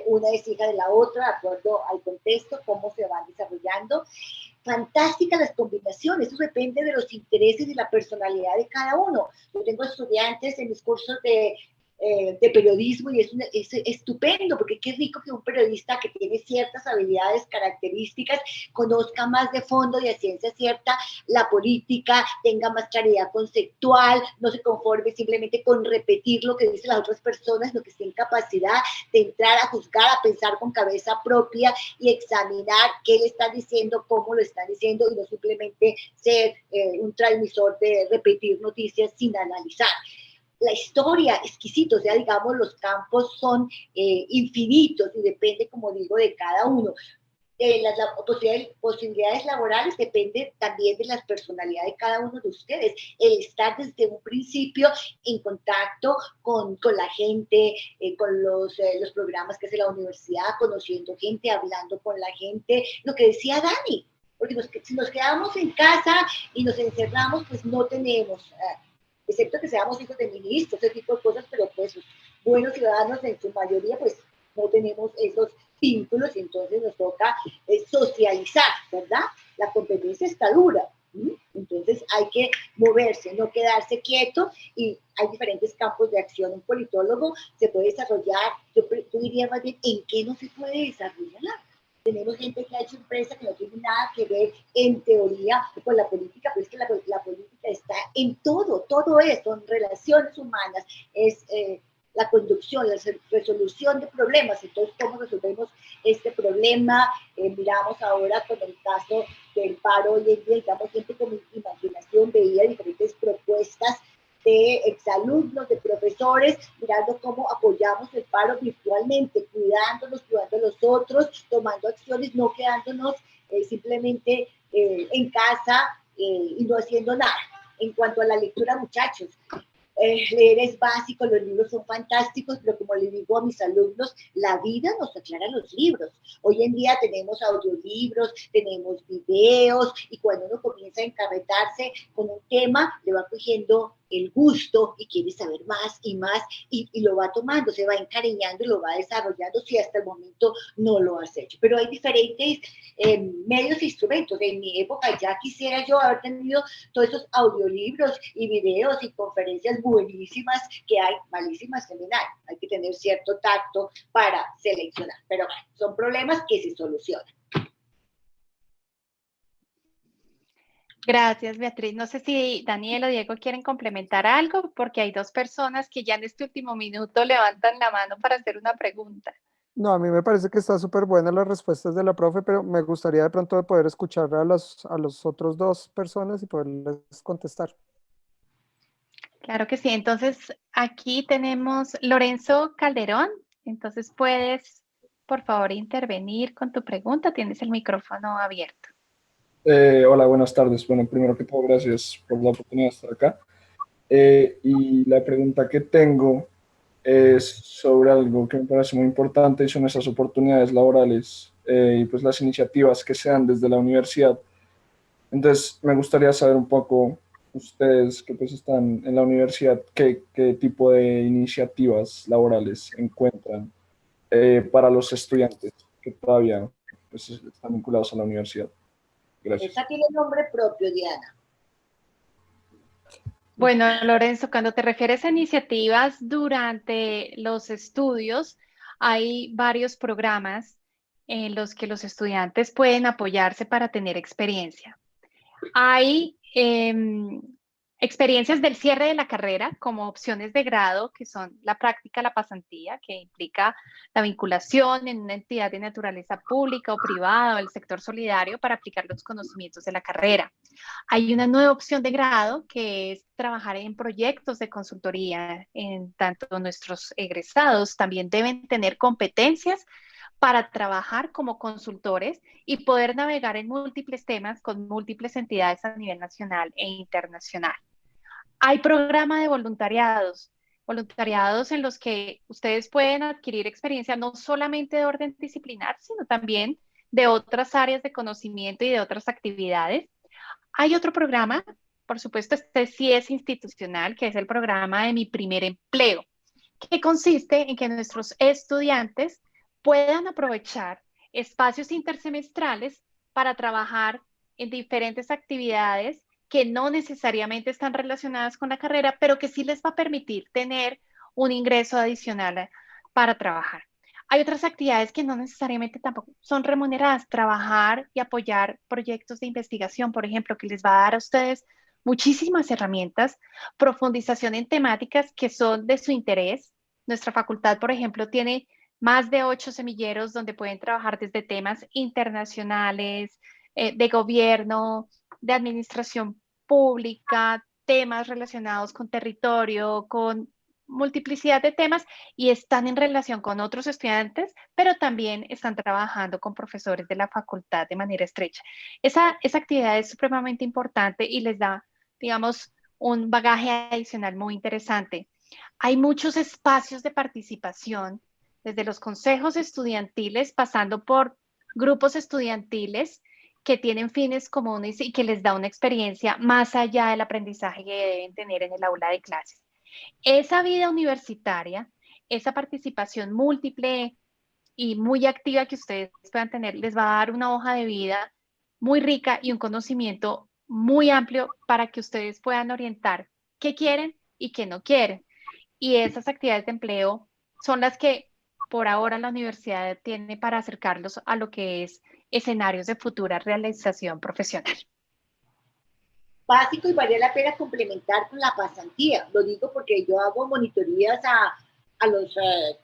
una es hija de la otra, de acuerdo al contexto, cómo se van desarrollando. Fantásticas las combinaciones, eso depende de los intereses y la personalidad de cada uno. Yo tengo estudiantes en mis cursos de periodismo y es estupendo, porque qué rico que un periodista que tiene ciertas habilidades, características, conozca más de fondo y a ciencia cierta la política, tenga más claridad conceptual, no se conforme simplemente con repetir lo que dicen las otras personas, sino que esté en capacidad de entrar a juzgar, a pensar con cabeza propia y examinar qué le están diciendo, cómo lo están diciendo, y no simplemente ser un transmisor de repetir noticias sin analizar. La historia, exquisito, o sea, digamos, los campos son infinitos y depende, como digo, de cada uno. Las posibilidades laborales dependen también de la personalidad de cada uno de ustedes. El estar desde un principio en contacto con la gente, con los programas que hace la universidad, conociendo gente, hablando con la gente, lo que decía Dani, porque si nos quedamos en casa y nos encerramos, pues no tenemos... excepto que seamos hijos de ministros, ese tipo de cosas, pero pues buenos ciudadanos en su mayoría, pues no tenemos esos vínculos y entonces nos toca socializar, ¿verdad? La competencia está dura, ¿sí? Entonces hay que moverse, no quedarse quieto, y hay diferentes campos de acción. Un politólogo se puede desarrollar, yo diría más bien, ¿en qué no se puede desarrollar? Tenemos gente que ha hecho empresa que no tiene nada que ver en teoría con la política, pero es que la política está en todo eso, en relaciones humanas, es la conducción, la resolución de problemas. Entonces, ¿cómo resolvemos este problema? Miramos ahora con el caso del paro hoy en día, digamos, gente con imaginación veía diferentes propuestas de exalumnos, de profesores, mirando cómo apoyamos el paro virtualmente, cuidándonos, cuidando a los otros, tomando acciones, no quedándonos simplemente en casa y no haciendo nada. En cuanto a la lectura, muchachos, leer es básico, los libros son fantásticos, pero como le digo a mis alumnos, la vida nos aclara los libros. Hoy en día tenemos audiolibros, tenemos videos, y cuando uno comienza a encarretarse con un tema, le va cogiendo el gusto y quiere saber más y más, y lo va tomando, se va encariñando y lo va desarrollando si hasta el momento no lo has hecho. Pero hay diferentes medios e instrumentos. En mi época ya quisiera yo haber tenido todos esos audiolibros y videos y conferencias buenísimas que hay, malísimas también hay. Hay que tener cierto tacto para seleccionar, pero bueno, son problemas que se solucionan. Gracias, Beatriz. No sé si Daniel o Diego quieren complementar algo, porque hay dos personas que ya en este último minuto levantan la mano para hacer una pregunta. No, a mí me parece que está súper buenas las respuestas de la profe, pero me gustaría de pronto poder escuchar a los otros dos personas y poderles contestar. Claro que sí. Entonces, aquí tenemos Lorenzo Calderón. Entonces, puedes, por favor, intervenir con tu pregunta. Tienes el micrófono abierto. Hola, buenas tardes. Bueno, primero que todo, gracias por la oportunidad de estar acá. Y la pregunta que tengo es sobre algo que me parece muy importante, y son esas oportunidades laborales y pues las iniciativas que se dan desde la universidad. Entonces, me gustaría saber un poco, ustedes que pues están en la universidad, qué tipo de iniciativas laborales encuentran para los estudiantes que todavía pues, están vinculados a la universidad. Gracias. Esa tiene nombre propio, Diana. Bueno, Lorenzo, cuando te refieres a iniciativas durante los estudios, hay varios programas en los que los estudiantes pueden apoyarse para tener experiencia. Hay experiencias del cierre de la carrera como opciones de grado, que son la práctica, la pasantía, que implica la vinculación en una entidad de naturaleza pública o privada o el sector solidario para aplicar los conocimientos de la carrera. Hay una nueva opción de grado que es trabajar en proyectos de consultoría. En tanto nuestros egresados también deben tener competencias para trabajar como consultores y poder navegar en múltiples temas con múltiples entidades a nivel nacional e internacional. Hay programa de voluntariados, voluntariados en los que ustedes pueden adquirir experiencia no solamente de orden disciplinar, sino también de otras áreas de conocimiento y de otras actividades. Hay otro programa, por supuesto, este sí es institucional, que es el programa de Mi Primer Empleo, que consiste en que nuestros estudiantes puedan aprovechar espacios intersemestrales para trabajar en diferentes actividades que no necesariamente están relacionadas con la carrera, pero que sí les va a permitir tener un ingreso adicional para trabajar. Hay otras actividades que no necesariamente tampoco son remuneradas, trabajar y apoyar proyectos de investigación, por ejemplo, que les va a dar a ustedes muchísimas herramientas, profundización en temáticas que son de su interés. Nuestra facultad, por ejemplo, tiene más de 8 semilleros donde pueden trabajar desde temas internacionales, de gobierno, de administración pública, temas relacionados con territorio, con multiplicidad de temas y están en relación con otros estudiantes, pero también están trabajando con profesores de la facultad de manera estrecha. Esa actividad es supremamente importante y les da, digamos, un bagaje adicional muy interesante. Hay muchos espacios de participación, desde los consejos estudiantiles, pasando por grupos estudiantiles que tienen fines comunes y que les da una experiencia más allá del aprendizaje que deben tener en el aula de clases. Esa vida universitaria, esa participación múltiple y muy activa que ustedes puedan tener, les va a dar una hoja de vida muy rica y un conocimiento muy amplio para que ustedes puedan orientar qué quieren y qué no quieren. Y esas actividades de empleo son las que por ahora la universidad tiene para acercarlos a lo que es escenarios de futura realización profesional. Básico y valía la pena complementar con la pasantía. Lo digo porque yo hago monitorías a los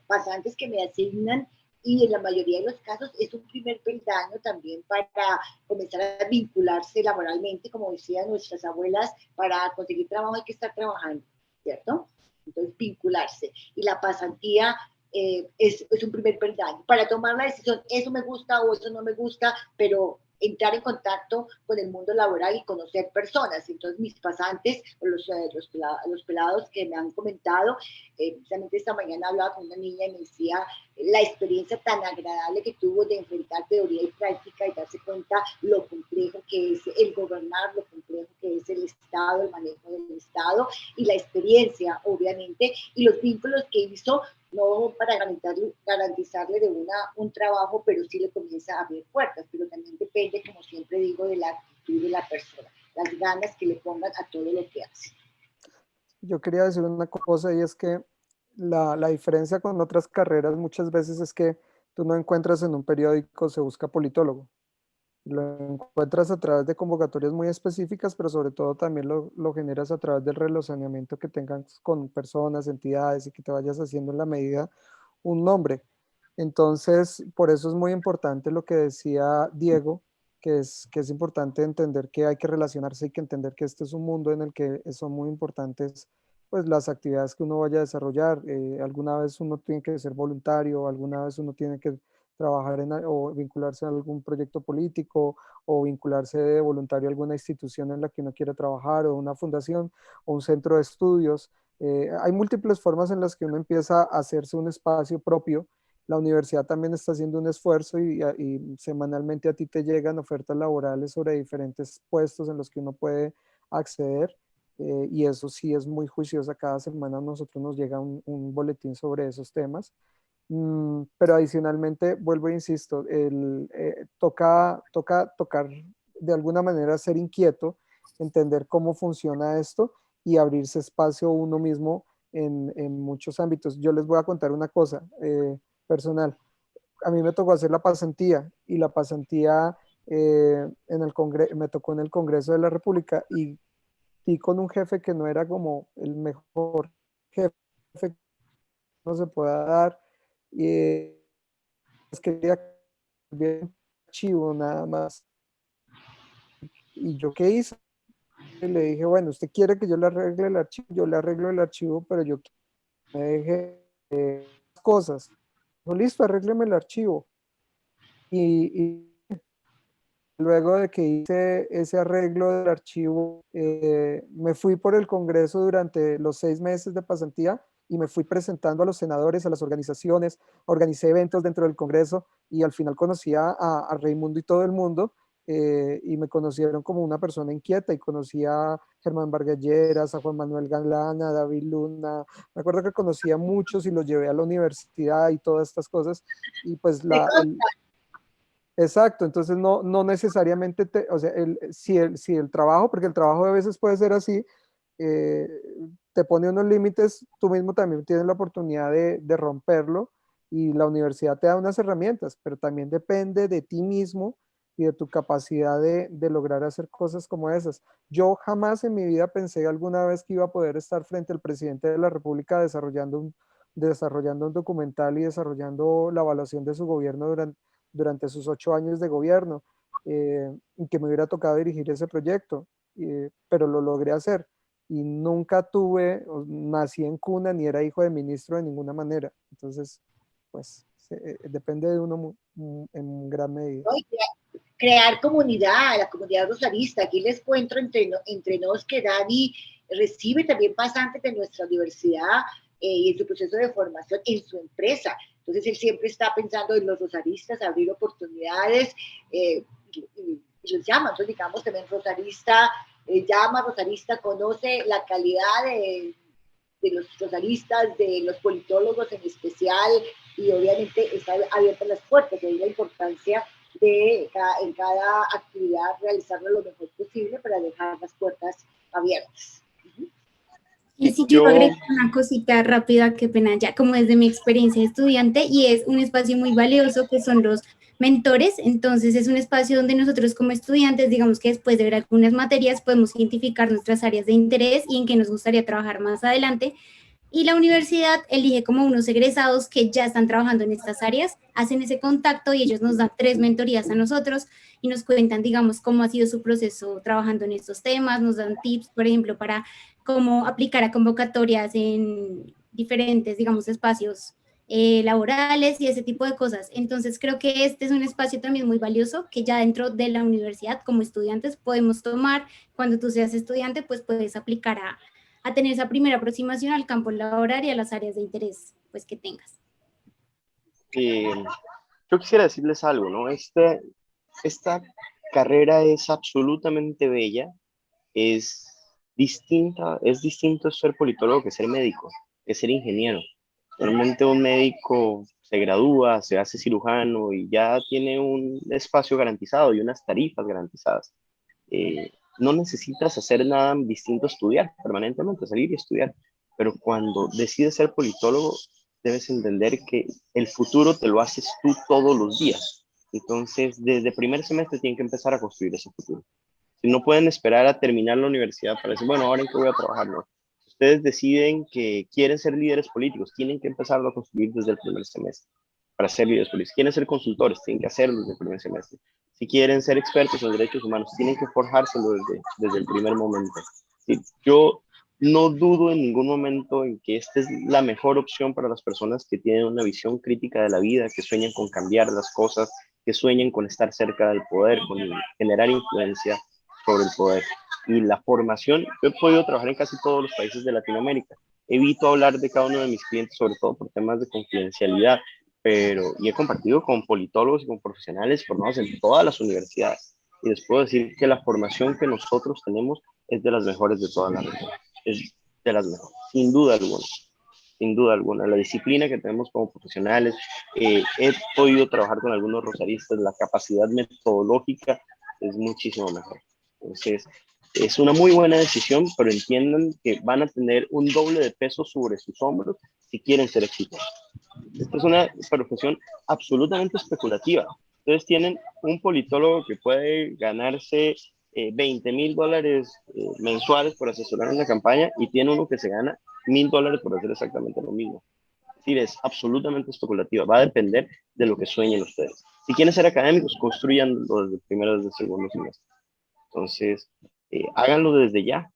pasantes que me asignan y en la mayoría de los casos es un primer peldaño también para comenzar a vincularse laboralmente, como decían nuestras abuelas, para conseguir trabajo hay que estar trabajando, ¿cierto? Entonces, vincularse. Y la pasantía es un primer peldaño para tomar la decisión, eso me gusta o eso no me gusta, pero entrar en contacto con el mundo laboral y conocer personas. Entonces, mis pasantes, los pelados que me han comentado, precisamente esta mañana hablaba con una niña y me decía la experiencia tan agradable que tuvo de enfrentar teoría y práctica y darse cuenta lo complejo que es el gobernar, lo complejo que es el Estado, el manejo del Estado y la experiencia, obviamente, y los vínculos que hizo no para garantizarle de un trabajo, pero sí le comienza a abrir puertas, pero también depende, como siempre digo, de la actitud de la persona, las ganas que le pongan a todo lo que hace. Yo quería decir una cosa y es que la diferencia con otras carreras muchas veces es que tú no encuentras en un periódico se busca politólogo. Lo encuentras a través de convocatorias muy específicas, pero sobre todo también lo generas a través del relacionamiento que tengas con personas, entidades y que te vayas haciendo en la medida un nombre. Entonces, por eso es muy importante lo que decía Diego, que es importante entender que hay que relacionarse y que entender que este es un mundo en el que son muy importantes pues las actividades que uno vaya a desarrollar. Alguna vez uno tiene que ser voluntario, alguna vez uno tiene que trabajar o vincularse a algún proyecto político o vincularse de voluntario a alguna institución en la que uno quiera trabajar o una fundación o un centro de estudios. Hay múltiples formas en las que uno empieza a hacerse un espacio propio. La universidad también está haciendo un esfuerzo y semanalmente a ti te llegan ofertas laborales sobre diferentes puestos en los que uno puede acceder. Y eso sí es muy juiciosa. Cada semana a nosotros nos llega un boletín sobre esos temas. Pero adicionalmente, vuelvo e insisto, tocar de alguna manera ser inquieto, entender cómo funciona esto y abrirse espacio uno mismo en muchos ámbitos. Yo les voy a contar una cosa personal. A mí me tocó hacer la pasantía y la pasantía me tocó en el Congreso de la República y con un jefe que no era como el mejor jefe que no se pueda dar. Y quería cambiar el archivo nada más. ¿Y yo qué hice? Le dije, bueno, usted quiere que yo le arregle el archivo, yo le arreglo el archivo, pero yo quiero que me deje cosas. Dijo, listo, arrégleme el archivo. y luego de que hice ese arreglo del archivo, me fui por el Congreso durante los 6 meses de pasantía y me fui presentando a los senadores, a las organizaciones, organicé eventos dentro del Congreso y al final conocí a Raimundo y todo el mundo, y me conocieron como una persona inquieta y conocí a Germán Vargas Lleras, a Juan Manuel Galán, a David Luna. Me acuerdo que conocí a muchos y los llevé a la universidad y todas estas cosas y pues exacto, entonces no necesariamente, o sea, si el trabajo, porque el trabajo a veces puede ser así, eh, te pone unos límites, tú mismo también tienes la oportunidad de romperlo y la universidad te da unas herramientas, pero también depende de ti mismo y de tu capacidad de lograr hacer cosas como esas. Yo jamás en mi vida pensé alguna vez que iba a poder estar frente al presidente de la República desarrollando un documental y desarrollando la evaluación de su gobierno durante sus 8 años de gobierno, y que me hubiera tocado dirigir ese proyecto, pero lo logré hacer y nunca nací en cuna ni era hijo de ministro de ninguna manera. Entonces, pues depende de uno en gran medida. ¿No? Y crear comunidad, la comunidad rosarista. Aquí les cuento entre nos que Dani recibe también pasantes de nuestra universidad y en su proceso de formación en su empresa. Entonces él siempre está pensando en los rosaristas, abrir oportunidades, y los llama. Entonces digamos también rosarista, llama, rosarista conoce la calidad de los rosaristas, de los politólogos en especial, y obviamente está abiertas las puertas, de ahí la importancia de en cada actividad realizarlo lo mejor posible para dejar las puertas abiertas. Y si yo agrego una cosita rápida, qué pena ya, como desde mi experiencia de estudiante, y es un espacio muy valioso que son los mentores. Entonces es un espacio donde nosotros como estudiantes, digamos que después de ver algunas materias, podemos identificar nuestras áreas de interés y en qué nos gustaría trabajar más adelante. Y la universidad elige como unos egresados que ya están trabajando en estas áreas, hacen ese contacto y ellos nos dan 3 mentorías a nosotros y nos cuentan, digamos, cómo ha sido su proceso trabajando en estos temas, nos dan tips, por ejemplo, para cómo aplicar a convocatorias en diferentes, digamos, espacios laborales y ese tipo de cosas. Entonces creo que este es un espacio también muy valioso que ya dentro de la universidad como estudiantes podemos tomar. Cuando tú seas estudiante, pues puedes aplicar a tener esa primera aproximación al campo laboral y a las áreas de interés pues, que tengas. Yo quisiera decirles algo, ¿no? Esta carrera es absolutamente bella, es distinto ser politólogo que ser médico, que ser ingeniero. Normalmente un médico se gradúa, se hace cirujano y ya tiene un espacio garantizado y unas tarifas garantizadas. No necesitas hacer nada distinto a estudiar permanentemente, salir y estudiar. Pero cuando decides ser politólogo, debes entender que el futuro te lo haces tú todos los días. Entonces, desde primer semestre tienen que empezar a construir ese futuro. Si no pueden esperar a terminar la universidad para decir, bueno, ahora en qué voy a trabajar, no. Si ustedes deciden que quieren ser líderes políticos, tienen que empezarlo a construir desde el primer semestre para ser líderes políticos. Quieren ser consultores, tienen que hacerlo desde el primer semestre. Si quieren ser expertos en derechos humanos, tienen que forjárselo desde el primer momento. Sí, yo no dudo en ningún momento en que esta es la mejor opción para las personas que tienen una visión crítica de la vida, que sueñan con cambiar las cosas, que sueñan con estar cerca del poder, con generar influencia sobre el poder. Y la formación, yo he podido trabajar en casi todos los países de Latinoamérica. Evito hablar de cada uno de mis clientes, sobre todo por temas de confidencialidad, y he compartido con politólogos y con profesionales formados en todas las universidades. Y les puedo decir que la formación que nosotros tenemos es de las mejores de toda la región. Es de las mejores, sin duda alguna. Sin duda alguna. La disciplina que tenemos como profesionales, he podido trabajar con algunos rosaristas, la capacidad metodológica es muchísimo mejor. Entonces, es una muy buena decisión, pero entiendan que van a tener un doble de peso sobre sus hombros si quieren ser exitosos. Esta es una profesión absolutamente especulativa. Ustedes tienen un politólogo que puede ganarse $20,000 mensuales por asesorar en la campaña y tiene uno que se gana $1,000 por hacer exactamente lo mismo. Es decir, es absolutamente especulativa. Va a depender de lo que sueñen ustedes. Si quieren ser académicos, construyanlo desde el primero, desde el segundo semestre. Entonces, háganlo desde ya.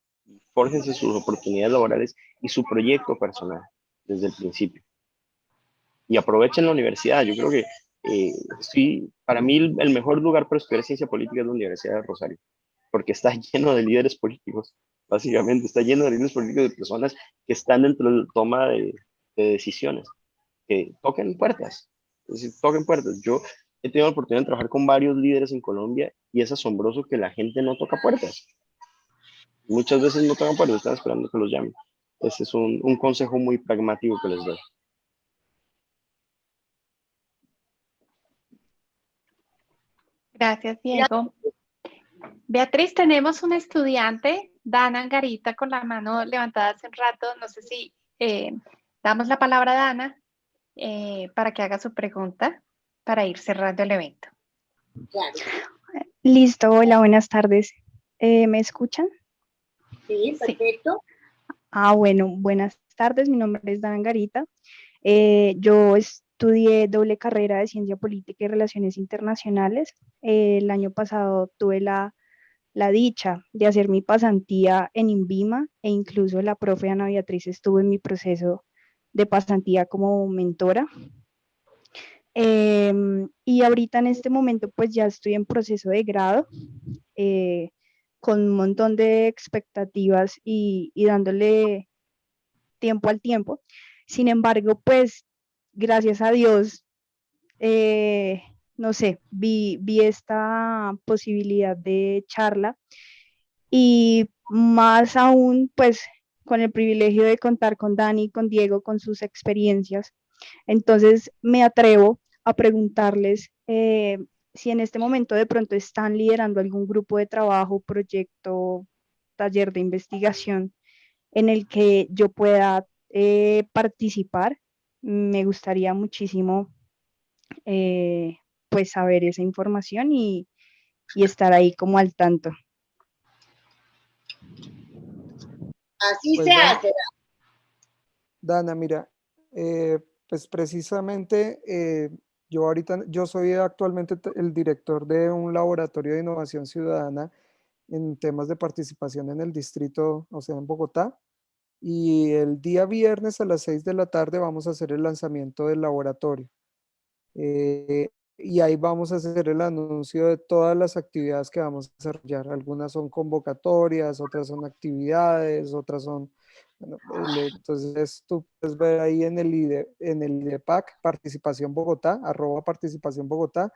Fórjense sus oportunidades laborales y su proyecto personal desde el principio. Y aprovechen la universidad. Yo creo que Para mí el mejor lugar para estudiar ciencia política es la Universidad de Rosario, porque está lleno de líderes políticos, básicamente, está lleno de líderes políticos, de personas que están dentro de la toma de decisiones, que toquen puertas, es decir, toquen puertas. Yo he tenido la oportunidad de trabajar con varios líderes en Colombia y es asombroso que la gente no toca puertas. Muchas veces no tocan puertas, están esperando que los llamen. Ese es un consejo muy pragmático que les doy. Gracias, Diego. Beatriz, tenemos una estudiante, Dana Angarita, con la mano levantada hace un rato. No sé si damos la palabra a Dana para que haga su pregunta para ir cerrando el evento. Claro. Listo, hola, buenas tardes. ¿Me escuchan? Sí, perfecto. Bueno, buenas tardes, mi nombre es Dana Angarita. Yo estudié doble carrera de Ciencia Política y Relaciones Internacionales. El año pasado tuve la dicha de hacer mi pasantía en INVIMA e incluso la profe Ana Beatriz estuvo en mi proceso de pasantía como mentora. Y ahorita en este momento pues ya estoy en proceso de grado con un montón de expectativas y dándole tiempo al tiempo. Sin embargo, pues gracias a Dios, no sé, vi esta posibilidad de charla y más aún pues con el privilegio de contar con Dani, con Diego, con sus experiencias. Entonces me atrevo a preguntarles si en este momento de pronto están liderando algún grupo de trabajo, proyecto, taller de investigación en el que yo pueda participar. Me gustaría muchísimo pues saber esa información y estar ahí como al tanto. Así Pues se hace. Dana, mira, pues precisamente yo soy actualmente el director de un laboratorio de innovación ciudadana en temas de participación en el distrito, o sea, en Bogotá. Y el día viernes a las 6 de la tarde vamos a hacer el lanzamiento del laboratorio. Y ahí vamos a hacer el anuncio de todas las actividades que vamos a desarrollar. Algunas son convocatorias, otras son actividades, otras son... Bueno, entonces tú puedes ver ahí en el IDEPAC, Participación Bogotá, @Participación Bogotá,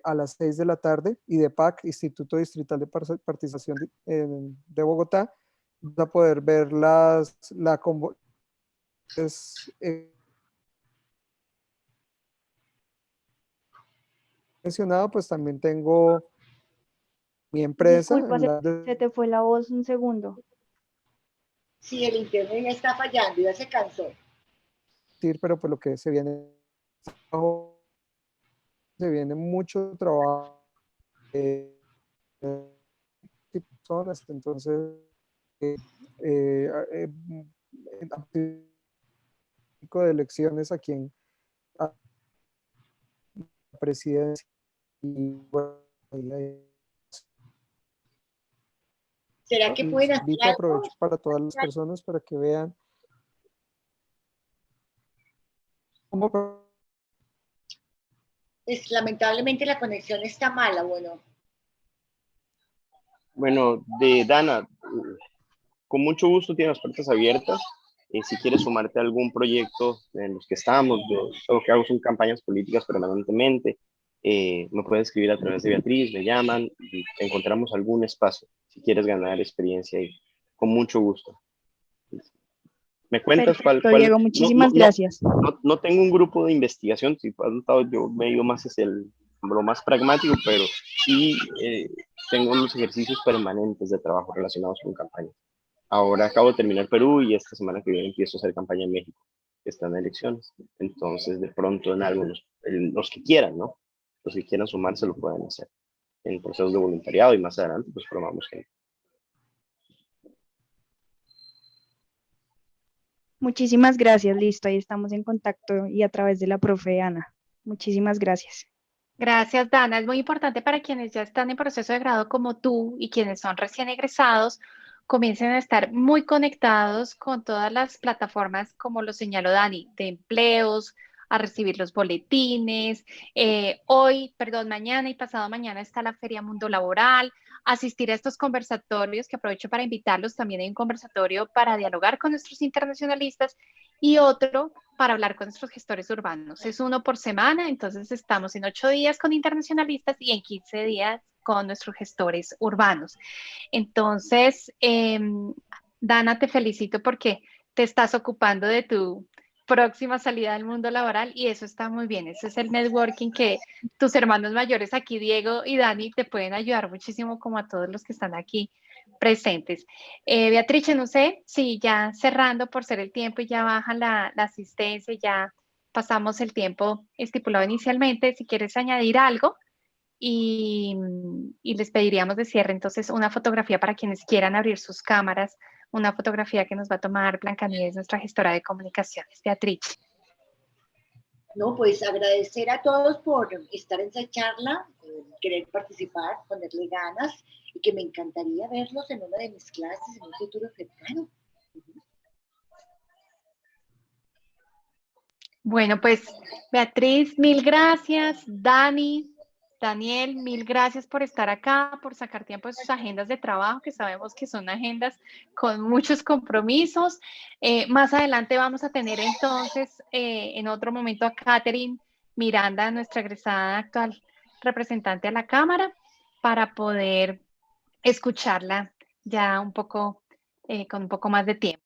a las 6 de la tarde, IDEPAC, Instituto Distrital de Participación de Bogotá. Vas a poder ver la convocatoria. Mencionado, pues también tengo mi empresa. Disculpa, se te fue la voz un segundo. Sí, el internet me está fallando, ya se cansó. Pero pues lo que se viene mucho trabajo personas, entonces de elecciones aquí en la presidencia y bueno, ¿Será que pueden hacer algo? Aprovecho para todas las personas para que vean cómo. Lamentablemente la conexión está mala, bueno. Bueno, Dana, con mucho gusto tienes las puertas abiertas. Si quieres sumarte a algún proyecto en los que estamos, lo que hago son campañas políticas permanentemente, me pueden escribir a través de Beatriz, me llaman y encontramos algún espacio si quieres ganar experiencia y con mucho gusto. ¿Me cuentas Perfecto, cuál? Diego, muchísimas gracias. No tengo un grupo de investigación, si has notado, yo me he ido más hacia lo más pragmático, pero sí tengo unos ejercicios permanentes de trabajo relacionados con campañas. Ahora acabo de terminar Perú y esta semana que viene empiezo a hacer campaña en México, que están en elecciones. Entonces, de pronto, en algunos, los que quieran, ¿no? Los que quieran sumarse lo pueden hacer en procesos de voluntariado y más adelante, pues formamos gente. Muchísimas gracias, listo, ahí estamos en contacto y a través de la profe Ana. Muchísimas gracias. Gracias, Dana. Es muy importante para quienes ya están en proceso de grado como tú y quienes son recién egresados, comiencen a estar muy conectados con todas las plataformas, como lo señaló Dani, de empleos, a recibir los boletines. Mañana y pasado mañana está la Feria Mundo Laboral, asistir a estos conversatorios, que aprovecho para invitarlos. También hay un conversatorio para dialogar con nuestros internacionalistas y otro para hablar con nuestros gestores urbanos. Es uno por semana, entonces estamos en 8 días con internacionalistas y en 15 días con nuestros gestores urbanos. Entonces, Dana, te felicito porque te estás ocupando de tu próxima salida al mundo laboral y eso está muy bien. Ese es el networking que tus hermanos mayores aquí, Diego y Dani, te pueden ayudar muchísimo, como a todos los que están aquí presentes. Beatrice, no sé si ya cerrando por ser el tiempo y ya baja la asistencia, ya pasamos el tiempo estipulado inicialmente, si quieres añadir algo y les pediríamos de cierre entonces una fotografía para quienes quieran abrir sus cámaras, una fotografía que nos va a tomar Blancanieves, nuestra gestora de comunicaciones. Beatriz. No, pues agradecer a todos por estar en esa charla, querer participar, ponerle ganas y que me encantaría verlos en una de mis clases en un futuro cercano. Bueno, pues Beatriz, mil gracias. Dani, Daniel, mil gracias por estar acá, por sacar tiempo de sus agendas de trabajo, que sabemos que son agendas con muchos compromisos. Más adelante vamos a tener entonces en otro momento a Catherine Miranda, nuestra egresada actual representante a la Cámara, para poder escucharla ya un poco, con un poco más de tiempo.